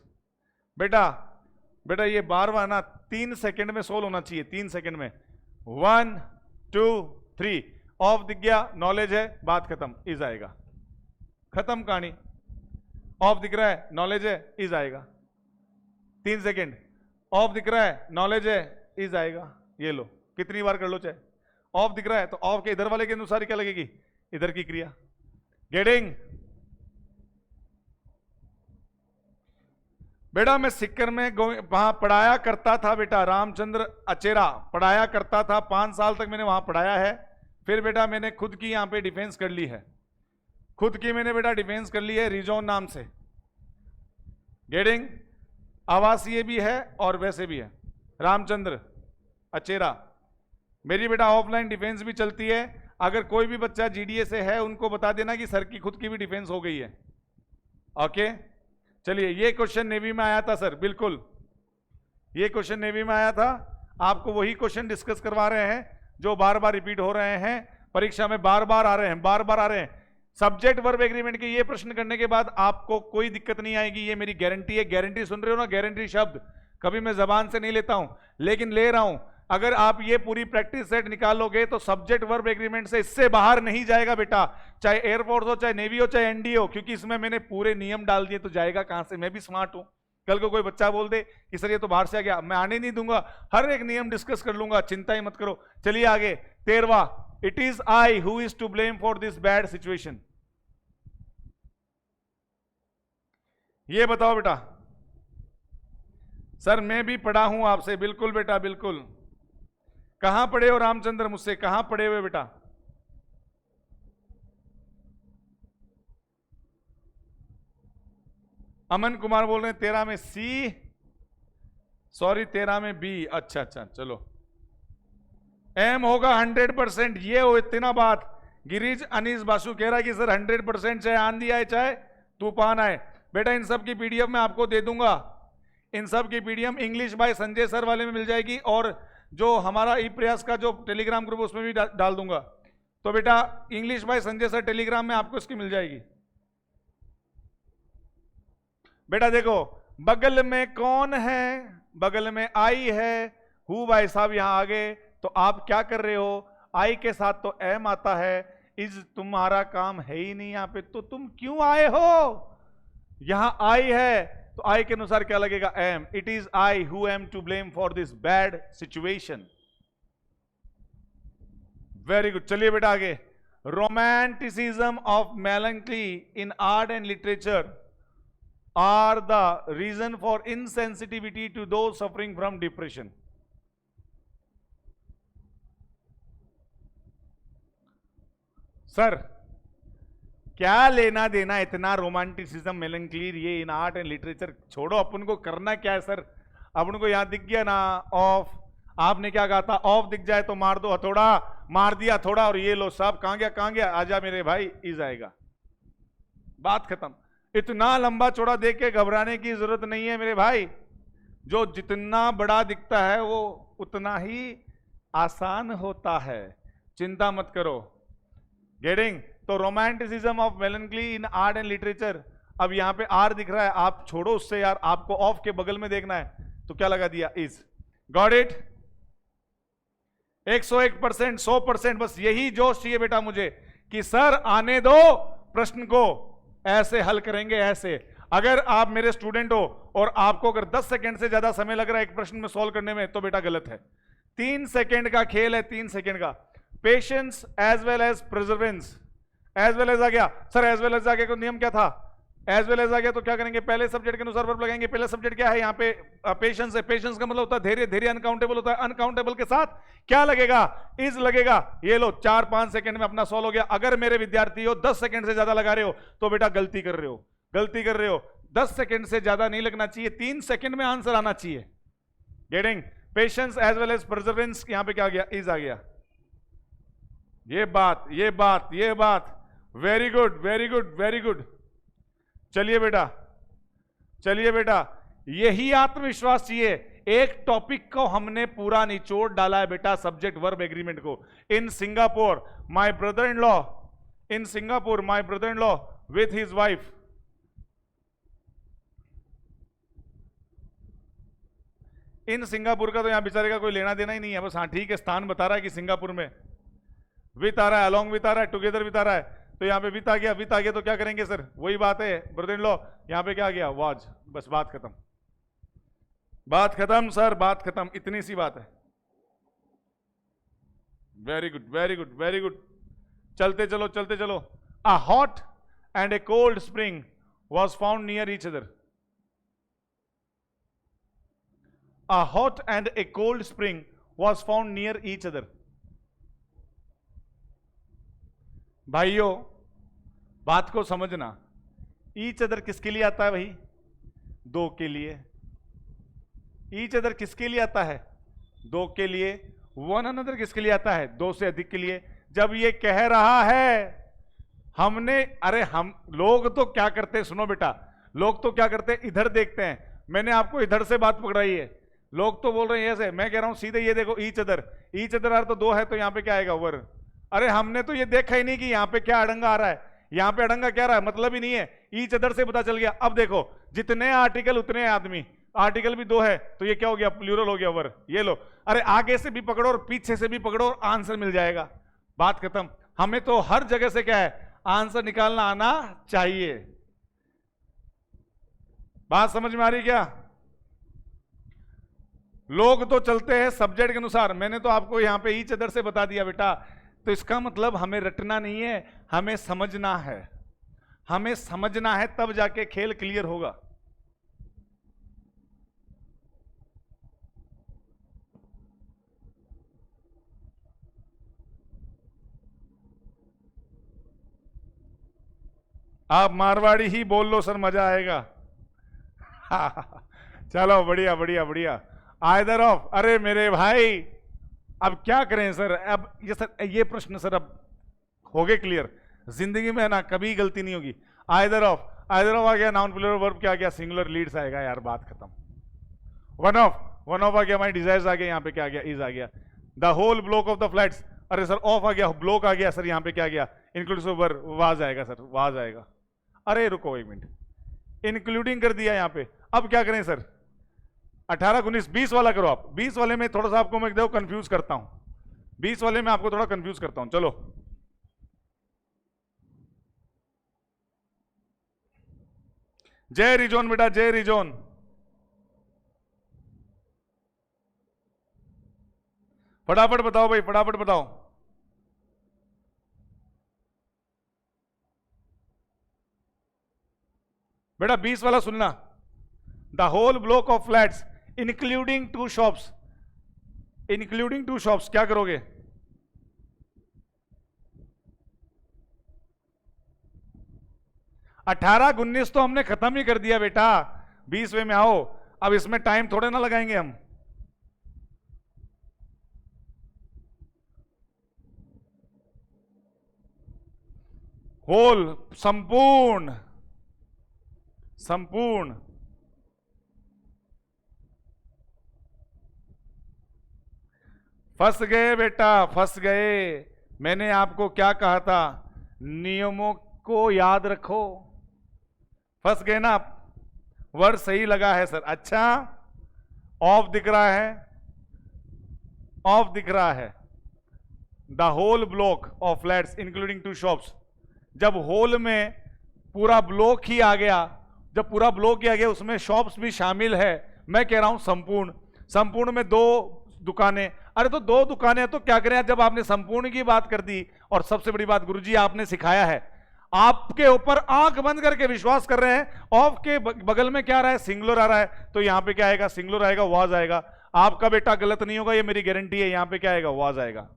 बेटा ये 12वां ना 3 सेकंड में सोल्व होना चाहिए, 3 सेकंड में। 1 2 3 ऑफ दिख गया, नॉलेज है, बात खत्म, इज आएगा, खत्म कहानी। ऑफ दिख रहा है, नॉलेज है, इज आएगा। 3 सेकंड, ऑफ दिख रहा है, नॉलेज है, इज आएगा। ये लो, कितनी बार कर लो चाहे। ऑफ दिख रहा है तो ऑफ के इधर वाले के अनुसार क्या लगेगी? इधर की क्रिया। गेटिंग? बेटा मैं सिक्कर में वहां पढ़ाया करता था बेटा, रामचंद्र अचेरा पढ़ाया करता था, 5 साल तक मैंने वहां पढ़ाया है। फिर बेटा मैंने खुद की यहां पे डिफेंस कर ली है, खुद की मैंने बेटा डिफेंस कर ली है रिजोन नाम से। गेटिंग? आवासीय भी है और वैसे भी है। रामचंद्र अचेरा, मेरी बेटा ऑफलाइन डिफेंस भी चलती है। अगर कोई भी बच्चा जीडीए से है उनको बता देना कि सर की खुद की भी डिफेंस हो गई है। ओके चलिए, ये क्वेश्चन नेवी में आया था सर, बिल्कुल ये क्वेश्चन नेवी में आया था। आपको वही क्वेश्चन डिस्कस करवा रहे हैं जो बार बार रिपीट हो रहे हैं, परीक्षा में बार बार आ रहे हैं, बार बार आ रहे हैं। सब्जेक्ट वर्ब एग्रीमेंट के ये प्रश्न करने के बाद आपको कोई दिक्कत नहीं आएगी, ये मेरी गारंटी है। गारंटी सुन रहे हो ना? गारंटी शब्द कभी मैं जबान से नहीं लेता हूं, लेकिन ले रहा हूं। अगर आप ये पूरी प्रैक्टिस सेट निकालोगे तो सब्जेक्ट वर्ब एग्रीमेंट से इससे बाहर नहीं जाएगा बेटा, चाहे एयरफोर्स हो, चाहे नेवी हो, चाहे एनडीए हो, क्योंकि इसमें मैंने पूरे नियम डाल दिए। तो जाएगा कहां से? मैं भी स्मार्ट हूं। कल को कोई बच्चा बोल दे कि सर ये तो बाहर से आ गया, मैं आने नहीं दूंगा, हर एक नियम डिस्कस कर लूंगा, चिंता ही मत करो। चलिए आगे, 13वां, it is I who is to blame for this bad situation. ये बताओ बेटा। सर मैं भी पढ़ा हूं आपसे, बिल्कुल बेटा बिल्कुल। कहां पढ़े हो रामचंद्र? मुझसे कहां पढ़े हुए बेटा? अमन कुमार बोल रहे हैं 13 में सी, सॉरी 13 में बी। अच्छा अच्छा चलो, एम होगा 100%। ये हो इतना बात। गिरीज अनीस बासु कह रहा है कि सर 100%, चाहे आंधी आए चाहे तूफान आए। बेटा इन सब की पीडीएफ मैं आपको दे दूंगा, इन सब की PDF English by Sanjay sir वाले में मिल जाएगी और जो हमारा ई प्रयास का जो टेलीग्राम ग्रुप उसमें भी डाल दूंगा। तो बेटा English by Sanjay sir Telegram में आपको इसकी मिल जाएगी। बेटा देखो बगल में कौन है, बगल में आई है, हु भाई साहब यहां आगे, तो आप क्या कर रहे हो, आई के साथ तो एम आता है, इज तुम्हारा काम है ही नहीं यहां पे, तो तुम क्यों आए हो, यहां आई है तो आई के अनुसार क्या लगेगा, am. It is I who am to blame for this bad situation. Very good, चलिए बेटा आगे। Romanticism of melancholy in art and literature are the reason for insensitivity to those suffering from depression. Sir क्या लेना देना इतना रोमांटिसिज्म मेलंकली ये इन आर्ट एंड लिटरेचर, छोड़ो, अपन को करना क्या है सर। अपन को यहां दिख गया ना ऑफ, आपने क्या कहा था, ऑफ दिख जाए तो मार दो हथौड़ा, मार दिया थोड़ा और ये लो साहब कहां गया कहां गया, आजा मेरे भाई, इज आएगा, बात खत्म। इतना लंबा चौड़ा देख के घबराने की जरूरत नहीं है मेरे भाई, जो जितना बड़ा दिखता है वो उतना ही आसान होता है, चिंता मत करो। गेटिंग? तो romanticism of melancholy in art and literature, अब यहां पे आर दिख रहा है, आप छोड़ो उससे यार, आपको ऑफ के बगल में देखना है, तो क्या लगा दिया, इज। Got it? 101%, 100%, बस यही जोश चाहिए बेटा मुझे कि सर आने दो प्रश्न को, ऐसे हल करेंगे ऐसे। अगर आप मेरे स्टूडेंट हो और आपको अगर 10 सेकंड से ज्यादा समय लग रहा है एक प्रश्न में सॉल्व करने में, तो बेटा गलत है। 3 सेकंड का खेल है, 3 सेकंड का। Patience as well as perseverance, as well as आ गया सर, एज वेल एज आ गया तो नियम क्या था, एज वेल एज आ गया तो क्या करेंगे, पहले सब्जेक्ट के अनुसार वर्ब लगाएंगे। पहले सब्जेक्ट क्या है यहाँ पे, पेशेंस है, पेशेंस का मतलब होता है धैर्य, धैर्य अनकाउंटेबल होता है, अनकाउंटेबल के साथ क्या लगेगा, इज लगेगा। ये लो 4-5 सेकंड में अपना सॉल्व हो गया। अगर मेरे विद्यार्थी हो 10 सेकंड से ज्यादा लगा रहे हो तो बेटा गलती कर रहे हो, गलती कर रहे हो। 10 सेकंड से ज्यादा नहीं लगना चाहिए, 3 सेकंड में आंसर आना चाहिए। Getting? Patience as well as perseverance, यहां पे क्या आ गया, इज आ गया। ये बात, ये बात, ये बात, very good, very good, very good. चलिए बेटा, चलिए बेटा, यही आत्मविश्वास चाहिए। एक टॉपिक को हमने पूरा निचोड़ डाला है बेटा, सब्जेक्ट वर्ब एग्रीमेंट को। In Singapore my brother in law, in Singapore my brother in law with his wife, in Singapore का तो यहां बेचारे का कोई लेना देना ही नहीं है, बस हाँ ठीक है स्थान बता रहा है कि सिंगापुर में, विथ आ रहा है, अलॉन्ग विथ आ रहा है, टुगेदर विथ आ रहा है, तो यहां पे विथ आ गया, विथ आ गया तो क्या करेंगे सर, वही बात है ब्रदर इन लॉ, यहां पे क्या आ गया, वाज, बस बात खत्म, बात खत्म सर, बात खत्म, इतनी सी बात है। Very good, very good, very good. चलते चलो, चलते चलो। A hot and A cold spring was found near each other. A hot and a cold spring was found near each other. भाइयों बात को समझना, ईच अदर किसके लिए आता है भाई, दो के लिए। ईच अदर किसके लिए आता है, दो के लिए। वन अनदर किसके लिए आता है, दो से अधिक के लिए। जब ये कह रहा है हमने, अरे हम लोग तो क्या करते हैं, सुनो बेटा, लोग तो क्या करते हैं, इधर देखते हैं। मैंने आपको इधर से बात पकड़ाई है, लोग तो बोल रहे हैं ऐसे, मैं कह रहा हूं सीधे ये देखो, each other, each other are तो दो है, तो यहां पे क्या आएगा, वर। अरे हमने तो ये देखा ही नहीं कि यहां पे क्या अड़ंगा आ रहा है, यहां पे अड़ंगा क्या रहा है, मतलब ही नहीं है, ईच अदर से पता चल गया। अब देखो जितने आर्टिकल उतने आदमी, आर्टिकल भी दो है तो ये क्या हो गया, प्लूरल हो गया, वर। ये लो, अरे आगे से भी पकड़ो और पीछे से भी पकड़ो और आंसर मिल जाएगा, बात खत्म। हमें तो हर जगह से क्या है, आंसर निकालना आना चाहिए। बात समझ में आ रही क्या? लोग तो चलते हैं सब्जेक्ट के अनुसार, मैंने तो आपको यहां पे ईच अदर से बता दिया बेटा, तो इसका मतलब हमें रटना नहीं है, हमें समझना है, हमें समझना है, तब जाके खेल क्लियर होगा। आप मारवाड़ी ही बोल लो सर, मजा आएगा। चलो बढ़िया बढ़िया बढ़िया। आइदर ऑफ, अरे मेरे भाई अब क्या करें सर, अब ये सर ये प्रश्न सर अब हो गए क्लियर, जिंदगी में ना कभी गलती नहीं होगी। आइदर ऑफ, आइदर ऑफ आ गया, नाउन प्लूरल वर्ब क्या आ गया, सिंगुलर लीड्स आएगा यार, बात खत्म। वन ऑफ, वन ऑफ आ गया, हमारी डिजायर्स आ गया, यहाँ पे क्या आ गया, इज आ गया। The whole block of the flats, अरे सर ऑफ आ गया, ब्लॉक आ गया सर, यहाँ पे क्या आ गया, इंक्लूडिंग वर, वाज आएगा सर, वाज आएगा। अरे रुको एक मिनट, इंक्लूडिंग कर दिया यहाँ पे, अब क्या करें सर, 18 19 20 वाला करो आप। 20 वाले में थोड़ा सा आपको मैं देखो कंफ्यूज करता हूं, 20 वाले में आपको थोड़ा कंफ्यूज करता हूं। चलो जय रिजोन बेटा, जय रिजोन। फटाफट बताओ भाई, फटाफट बताओ। बेटा 20 वाला सुनना, the whole block of flats including 2 shops, including 2 shops, क्या करोगे? अठारह 19 तो हमने खत्म ही कर दिया बेटा, 20वें में आओ, अब इसमें टाइम थोड़े ना लगाएंगे हम। होल, संपूर्ण, संपूर्ण, फंस गए बेटा, फंस गए। मैंने आपको क्या कहा था, नियमों को याद रखो। फंस गए ना आप, वर्ड सही लगा है सर, अच्छा। ऑफ दिख रहा है, ऑफ दिख रहा है, the whole block of flats including 2 shops. जब होल में पूरा ब्लॉक ही आ गया, जब पूरा ब्लॉक ही आ गया, उसमें शॉप्स भी शामिल है, मैं कह रहा हूं संपूर्ण, संपूर्ण में 2 दुकानें। अरे तो 2 दुकानें तो क्या करें, जब आपने संपूर्ण की बात कर दी, और सबसे बड़ी बात गुरुजी आपने सिखाया है, आपके ऊपर आंख बंद करके विश्वास कर रहे हैं, ऑफ के बगल में क्या आ रहा है, सिंगुलर आ रहा है, तो यहां पे क्या आएगा, सिंगुलर आएगा, वाज आएगा। आपका बेटा गलत नहीं होगा, ये मेरी गारंटी है। यहां पे क्या आएगा, वाज आएगा,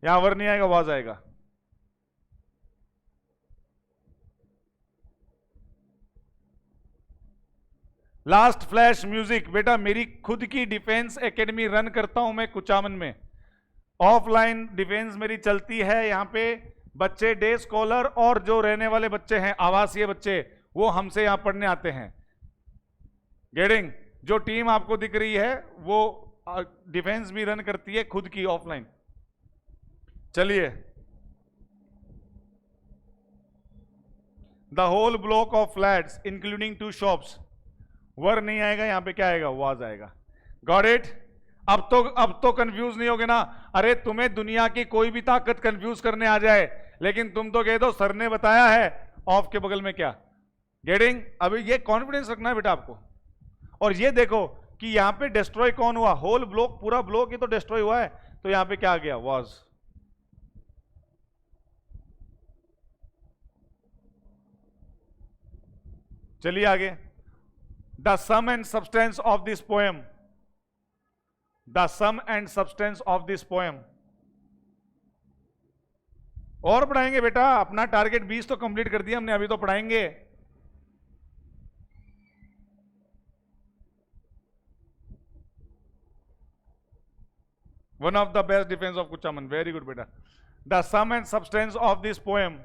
यहां वर नहीं आएगा, वाज आएगा। लास्ट फ्लैश म्यूजिक, बेटा मेरी खुद की डिफेंस एकेडमी रन करता हूं मैं कुचामन में, ऑफलाइन डिफेंस मेरी चलती है। यहां पे बच्चे डे स्कॉलर और जो रहने वाले बच्चे हैं, आवासीय बच्चे, वो हमसे यहां पढ़ने आते हैं। गेटिंग, जो टीम आपको दिख रही है वो डिफेंस भी रन करती है खुद की ऑफलाइन। चलिए, the whole block of flats including 2 shops, were नहीं आएगा, यहां पे क्या आएगा, वाज आएगा। Got it? अब तो कंफ्यूज नहीं होगे ना। अरे तुम्हें दुनिया की कोई भी ताकत कंफ्यूज करने आ जाए, लेकिन तुम तो कह दो सर ने बताया है, ऑफ के बगल में क्या। गेटिंग? अभी ये कॉन्फिडेंस रखना है बेटा आपको। और ये देखो कि यहां पे डिस्ट्रॉय कौन हुआ, होल ब्लॉक, पूरा ब्लॉक ही तो डिस्ट्रॉय हुआ है, तो यहां पे क्या आ गया, वाज। चलिए आगे, the sum and substance of this poem, the sum and substance of this poem. और पढ़ाएंगे बेटा, अपना टारगेट 20 तो कंप्लीट कर दिया हमने, अभी तो पढ़ाएंगे। One of the best defence of Kuchaman, very good बेटा। The sum and substance of this poem,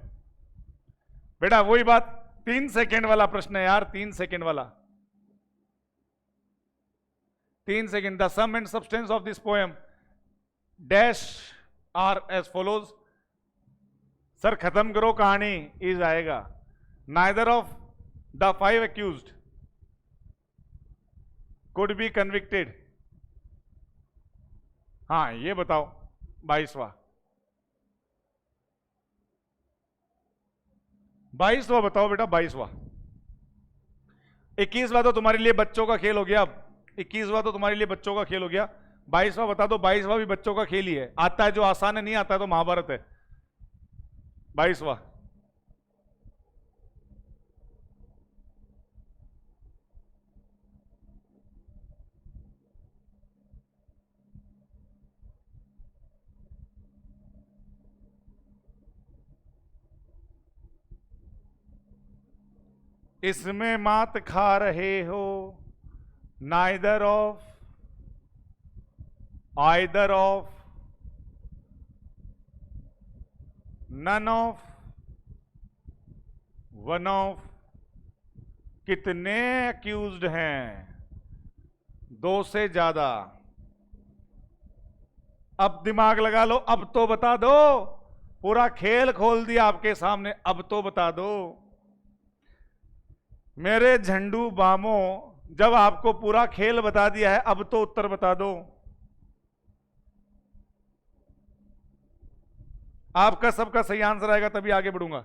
बेटा वही बात, 3 सेकेंड वाला प्रश्न है यार, 3 सेकेंड वाला, 3 second. The sum and substance of this poem dash are as follows. Sir खत्म करो कहानी, इज आएगा। Neither of the 5 accused could be convicted। हाँ ये बताओ, 22वां, 22वां बताओ बेटा, 22वां। 21वां तो तुम्हारे लिए बच्चों का खेल हो गया, अब 21वां तो तुम्हारे लिए बच्चों का खेल हो गया। 22वां बता दो, 22वां भी बच्चों का खेल ही है, आता है जो आसान है, नहीं आता है तो महाभारत है। 22वां, इसमें मात खा रहे हो, neither of, either of, none of, one of. कितने अक्यूज्ड हैं? 2 से ज्यादा। अब दिमाग लगा लो, अब तो बता दो। पूरा खेल खोल दिया आपके सामने, अब तो बता दो मेरे झंडू बामो। जब आपको पूरा खेल बता दिया है, अब तो उत्तर बता दो। आपका सबका सही आंसर आएगा तभी आगे बढ़ूंगा।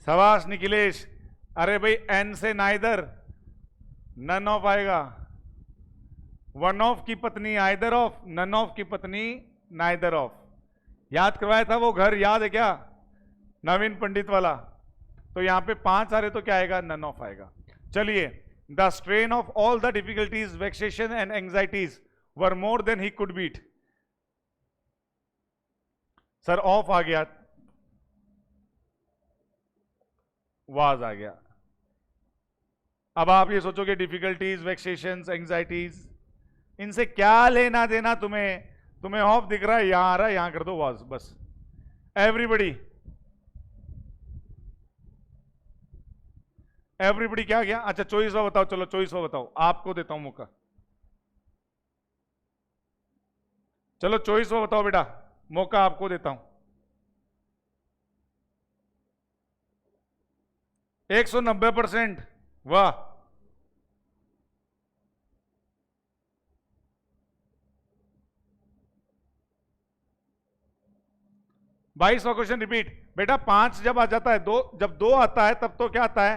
शाबाश निखिलेश। अरे भाई एन से नाइदर, नन ऑफ आएगा। वन ऑफ की पत्नी आइदर ऑफ, नन ऑफ की पत्नी नाइदर ऑफ। याद करवाया था वो घर, याद है क्या? नवीन पंडित वाला। तो यहां पे 5 आ रहे तो क्या आएगा? नन ऑफ आएगा। चलिए, the strain of all the difficulties, vexation and anxieties were more than he could bear. Sir of आ गया, वाज आ गया। अब आप ये सोचोगे डिफिकल्टीज, वेक्सेशंस, एंग्जाइटीज, इनसे क्या लेना देना तुम्हें? तुम्हें ऑफ दिख रहा है, यहां आ रहा है, यहां कर दो वाज, बस। एवरीबडी, एवरीबडी क्या गया? अच्छा चॉइस वो बताओ, चलो चॉइस वो बताओ, आपको देता हूं मौका। चलो चॉइस वो बताओ बेटा, मौका आपको देता हूं। 190%, वाह। 22वां क्वेश्चन रिपीट। बेटा 5 जब आ जाता है, 2 जब 2 आता है तब तो क्या आता है?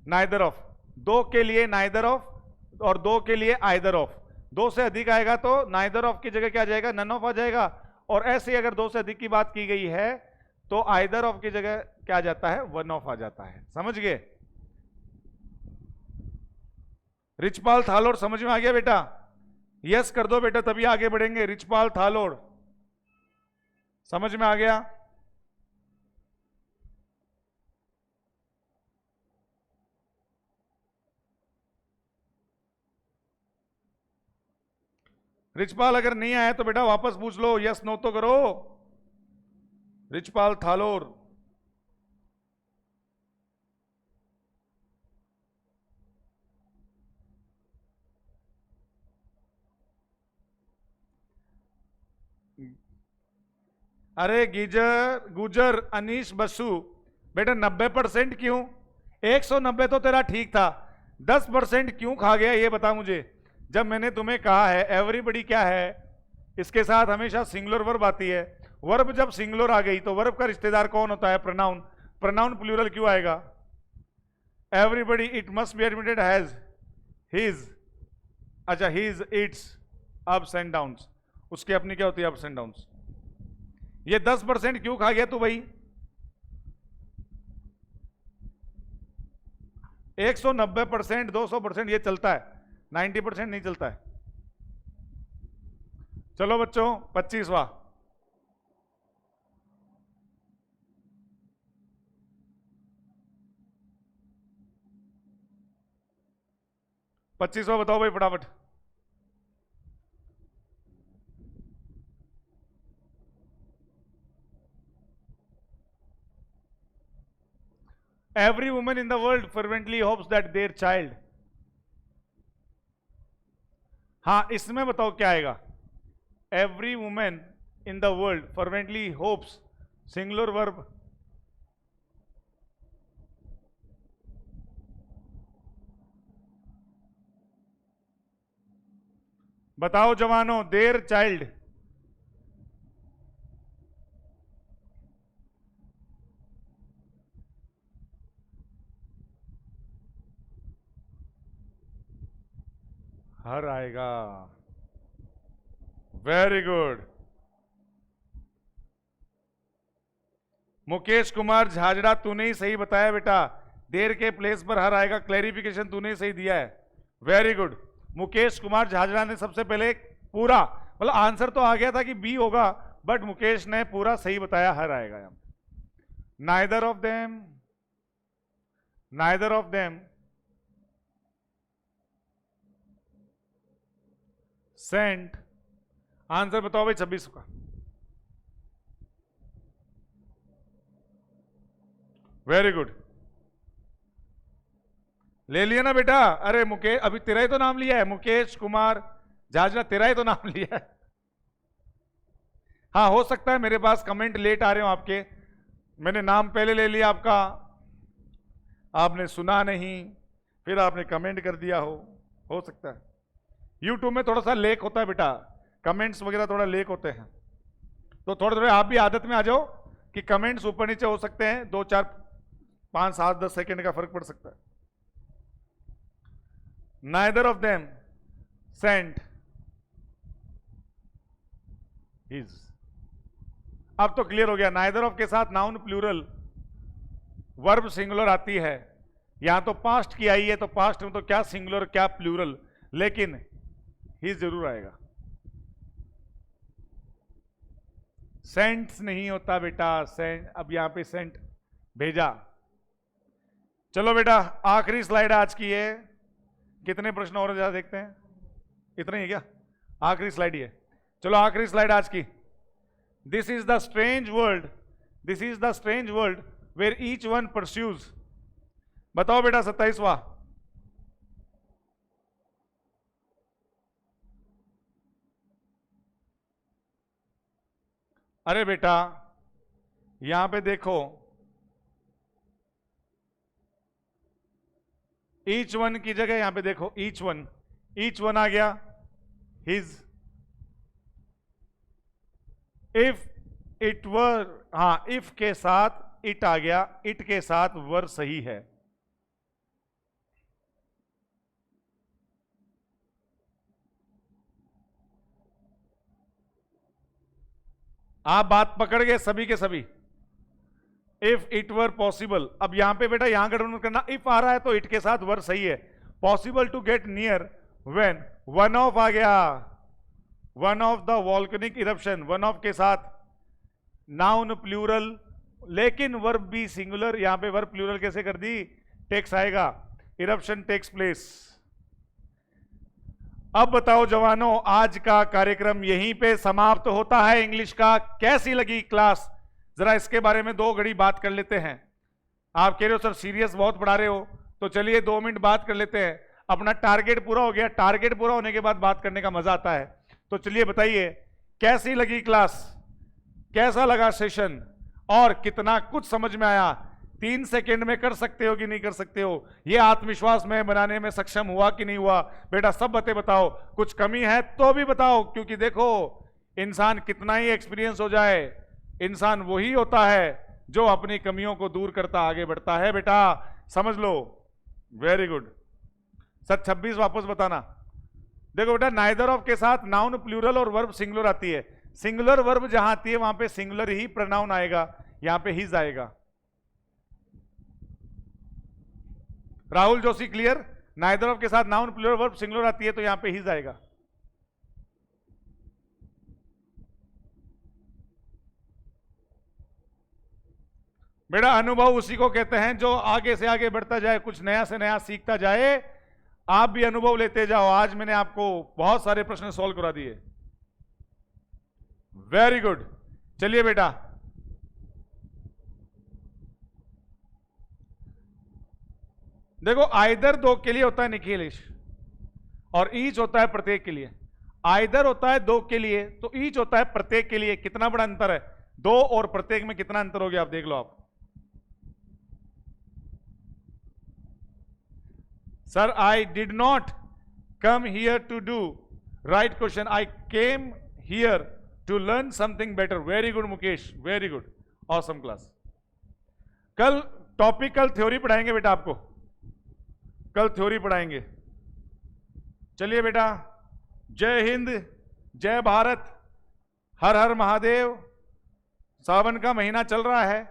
Neither of. 2 के लिए नाइदर ऑफ और 2 के लिए आइदर ऑफ। 2 से अधिक आएगा तो नाइदर ऑफ की जगह क्या आ जाएगा? नन ऑफ आ जाएगा। और ऐसे अगर 2 से अधिक की बात की गई है तो आइदर ऑफ की जगह क्या आ जाता है? वन ऑफ आ जाता है। समझ गए? रिचपाल थालोड़ समझ में आ गया बेटा? यस कर दो बेटा तभी आगे बढ़ेंगे। रिचपाल थालोड़ समझ में आ गया? रिचपाल अगर नहीं आया तो बेटा वापस पूछ लो, यस नो तो करो। रिचपाल थालोर, अरे गुजर अनीश बसु, बेटा 90% क्यों? 190 तो तेरा ठीक था, 10% क्यों खा गया ये बता मुझे। जब मैंने तुम्हें कहा है एवरीबडी क्या है, इसके साथ हमेशा सिंगुलर वर्ब आती है। वर्ब जब सिंगुलर आ गई तो वर्ब का रिश्तेदार कौन होता है? प्रोनाउन। प्रोनाउन प्लूरल क्यों आएगा? Everybody it must be admitted has his. अच्छा his its ups and downs, उसकी अपनी क्या होती है? Ups and downs. ये 10% क्यों खा गया तू भाई? 190%, 200% ये चलता है, 90% नहीं चलता है। चलो बच्चों 25वां। बताओ भाई फटाफट। Every woman in the world fervently hopes that their child। हाँ इसमें बताओ क्या आएगा? Every woman in the world fervently hopes, singular verb। बताओ जवानों, देयर चाइल्ड। हर आएगा, वेरी गुड। मुकेश कुमार झाजड़ा, तूने ही सही बताया बेटा, देर के प्लेस पर हर आएगा, क्लैरिफिकेशन तूने ही सही दिया है, वेरी गुड। मुकेश कुमार झाजड़ा ने सबसे पहले पूरा, मतलब आंसर तो आ गया था कि बी होगा, बट मुकेश ने पूरा सही बताया, हर आएगा यहां। Neither of them, neither of them sent. Answer बताओ भाई 26 का। वेरी गुड, ले लिया ना बेटा। अरे मुकेश, अभी तेरा ही तो नाम लिया है, मुकेश कुमार झाझरा, तेरा ही तो नाम लिया है। हाँ, हो सकता है मेरे पास कमेंट लेट आ रहे हो आपके, मैंने नाम पहले ले लिया आपका, आपने सुना नहीं, फिर आपने कमेंट कर दिया हो सकता है। यूट्यूब में थोड़ा सा लेक होता है बेटा, कमेंट्स वगैरह थोड़ा लेक होते हैं, तो थोड़े थोड़े आप भी आदत में आ जाओ कि कमेंट्स ऊपर नीचे हो सकते हैं, 2 4 5 7 10 सेकंड का फर्क पड़ सकता है। Neither of them sent his. अब तो क्लियर हो गया, नाइदर ऑफ के साथ नाउन प्लूरल वर्ब सिंगुलर आती है। यहां तो पास्ट की आई है, तो पास्ट में तो क्या सिंगुलर क्या प्लूरल, लेकिन ही जरूर आएगा। सेंट्स नहीं होता बेटा, सेंट, अब यहां पे सेंट भेजा। चलो बेटा, आखिरी स्लाइड आज की है। कितने प्रश्न और ज्यादा देखते हैं? इतना ही है क्या? आखिरी स्लाइड ही है। चलो आखिरी स्लाइड आज की। This is the strange world, this is the strange world where each one pursues. बताओ बेटा 27वां। अरे बेटा यहां पे देखो, ईच वन की जगह यहां पे देखो ईच वन आ गया हिज। इफ इट वर, हाँ इफ के साथ इट आ गया, इट के साथ वर सही है। आप बात पकड़ गए सभी के सभी। इफ इट वर पॉसिबल, अब यहां पे बेटा यहां गड़बड़ मत करना, इफ आ रहा है तो इट के साथ वर सही है। Possible to get near when, one of आ गया, one of the volcanic eruption, one of के साथ नाउन प्लूरल, लेकिन वर्ब भी सिंगुलर। यहां पे वर्ब प्लूरल कैसे कर दी? टेक्स आएगा, इरप्शन टेक्स प्लेस। अब बताओ जवानों, आज का कार्यक्रम यहीं पे समाप्त होता है इंग्लिश का। कैसी लगी क्लास, जरा इसके बारे में 2 घड़ी बात कर लेते हैं। आप कह रहे हो सर सीरियस बहुत पढ़ा रहे हो, तो चलिए 2 मिनट बात कर लेते हैं। अपना टारगेट पूरा हो गया, टारगेट पूरा होने के बाद बात करने का मजा आता है। तो चलिए बताइए कैसी लगी क्लास, कैसा लगा सेशन, और कितना कुछ समझ में आया। 3 सेकेंड में कर सकते हो कि नहीं कर सकते हो, ये आत्मविश्वास में बनाने में सक्षम हुआ कि नहीं हुआ? बेटा सब बातें बताओ, कुछ कमी है तो भी बताओ, क्योंकि देखो इंसान कितना ही एक्सपीरियंस हो जाए, इंसान वही होता है जो अपनी कमियों को दूर करता आगे बढ़ता है। बेटा समझ लो, वेरी गुड। सर 26 वापस बताना। देखो बेटा, नाइदर ऑफ के साथ नाउन प्लूरल और वर्ब सिंगुलर आती है। सिंगुलर वर्ब जहां आती है वहां पे सिंगुलर ही प्रोनाउन आएगा, यहां पे हिज आएगा। Rahul Joshi clear? Neither of के साथ नाउन प्लूरल वर्ब सिंगुलर आती है तो यहां पे हिज आएगा। बेटा अनुभव उसी को कहते हैं जो आगे से आगे बढ़ता जाए, कुछ नया से नया सीखता जाए। आप भी अनुभव लेते जाओ। आज मैंने आपको बहुत सारे प्रश्न सॉल्व करा दिए। Very good. चलिए बेटा, देखो आइदर 2 के लिए होता है निखिलेश, और ईच होता है प्रत्येक के लिए। आइदर होता है 2 के लिए, तो ईच होता है प्रत्येक के लिए। कितना बड़ा अंतर है, 2 और प्रत्येक में कितना अंतर हो गया, आप देख लो। आप sir I did not come here to do, right question, I came here to learn something better. Very good Mukesh, very good, awesome class. कल टॉपिकल थ्योरी पढ़ाएंगे बेटा आपको, कल थ्योरी पढ़ाएंगे। चलिए बेटा, जय हिंद, जय भारत, हर हर महादेव। सावन का महीना चल रहा है,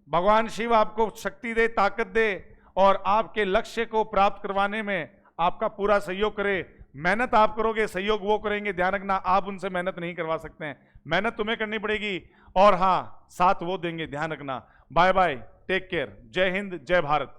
भगवान शिव आपको शक्ति दे, ताकत दे, और आपके लक्ष्य को प्राप्त करवाने में आपका पूरा सहयोग करे। मेहनत आप करोगे, सहयोग वो करेंगे। ध्यान रखना, आप उनसे मेहनत नहीं करवा सकते हैं, मेहनत तुम्हें करनी पड़ेगी, और हाँ साथ वो देंगे। ध्यान रखना। बाय बाय, टेक केयर, जय हिंद, जय भारत।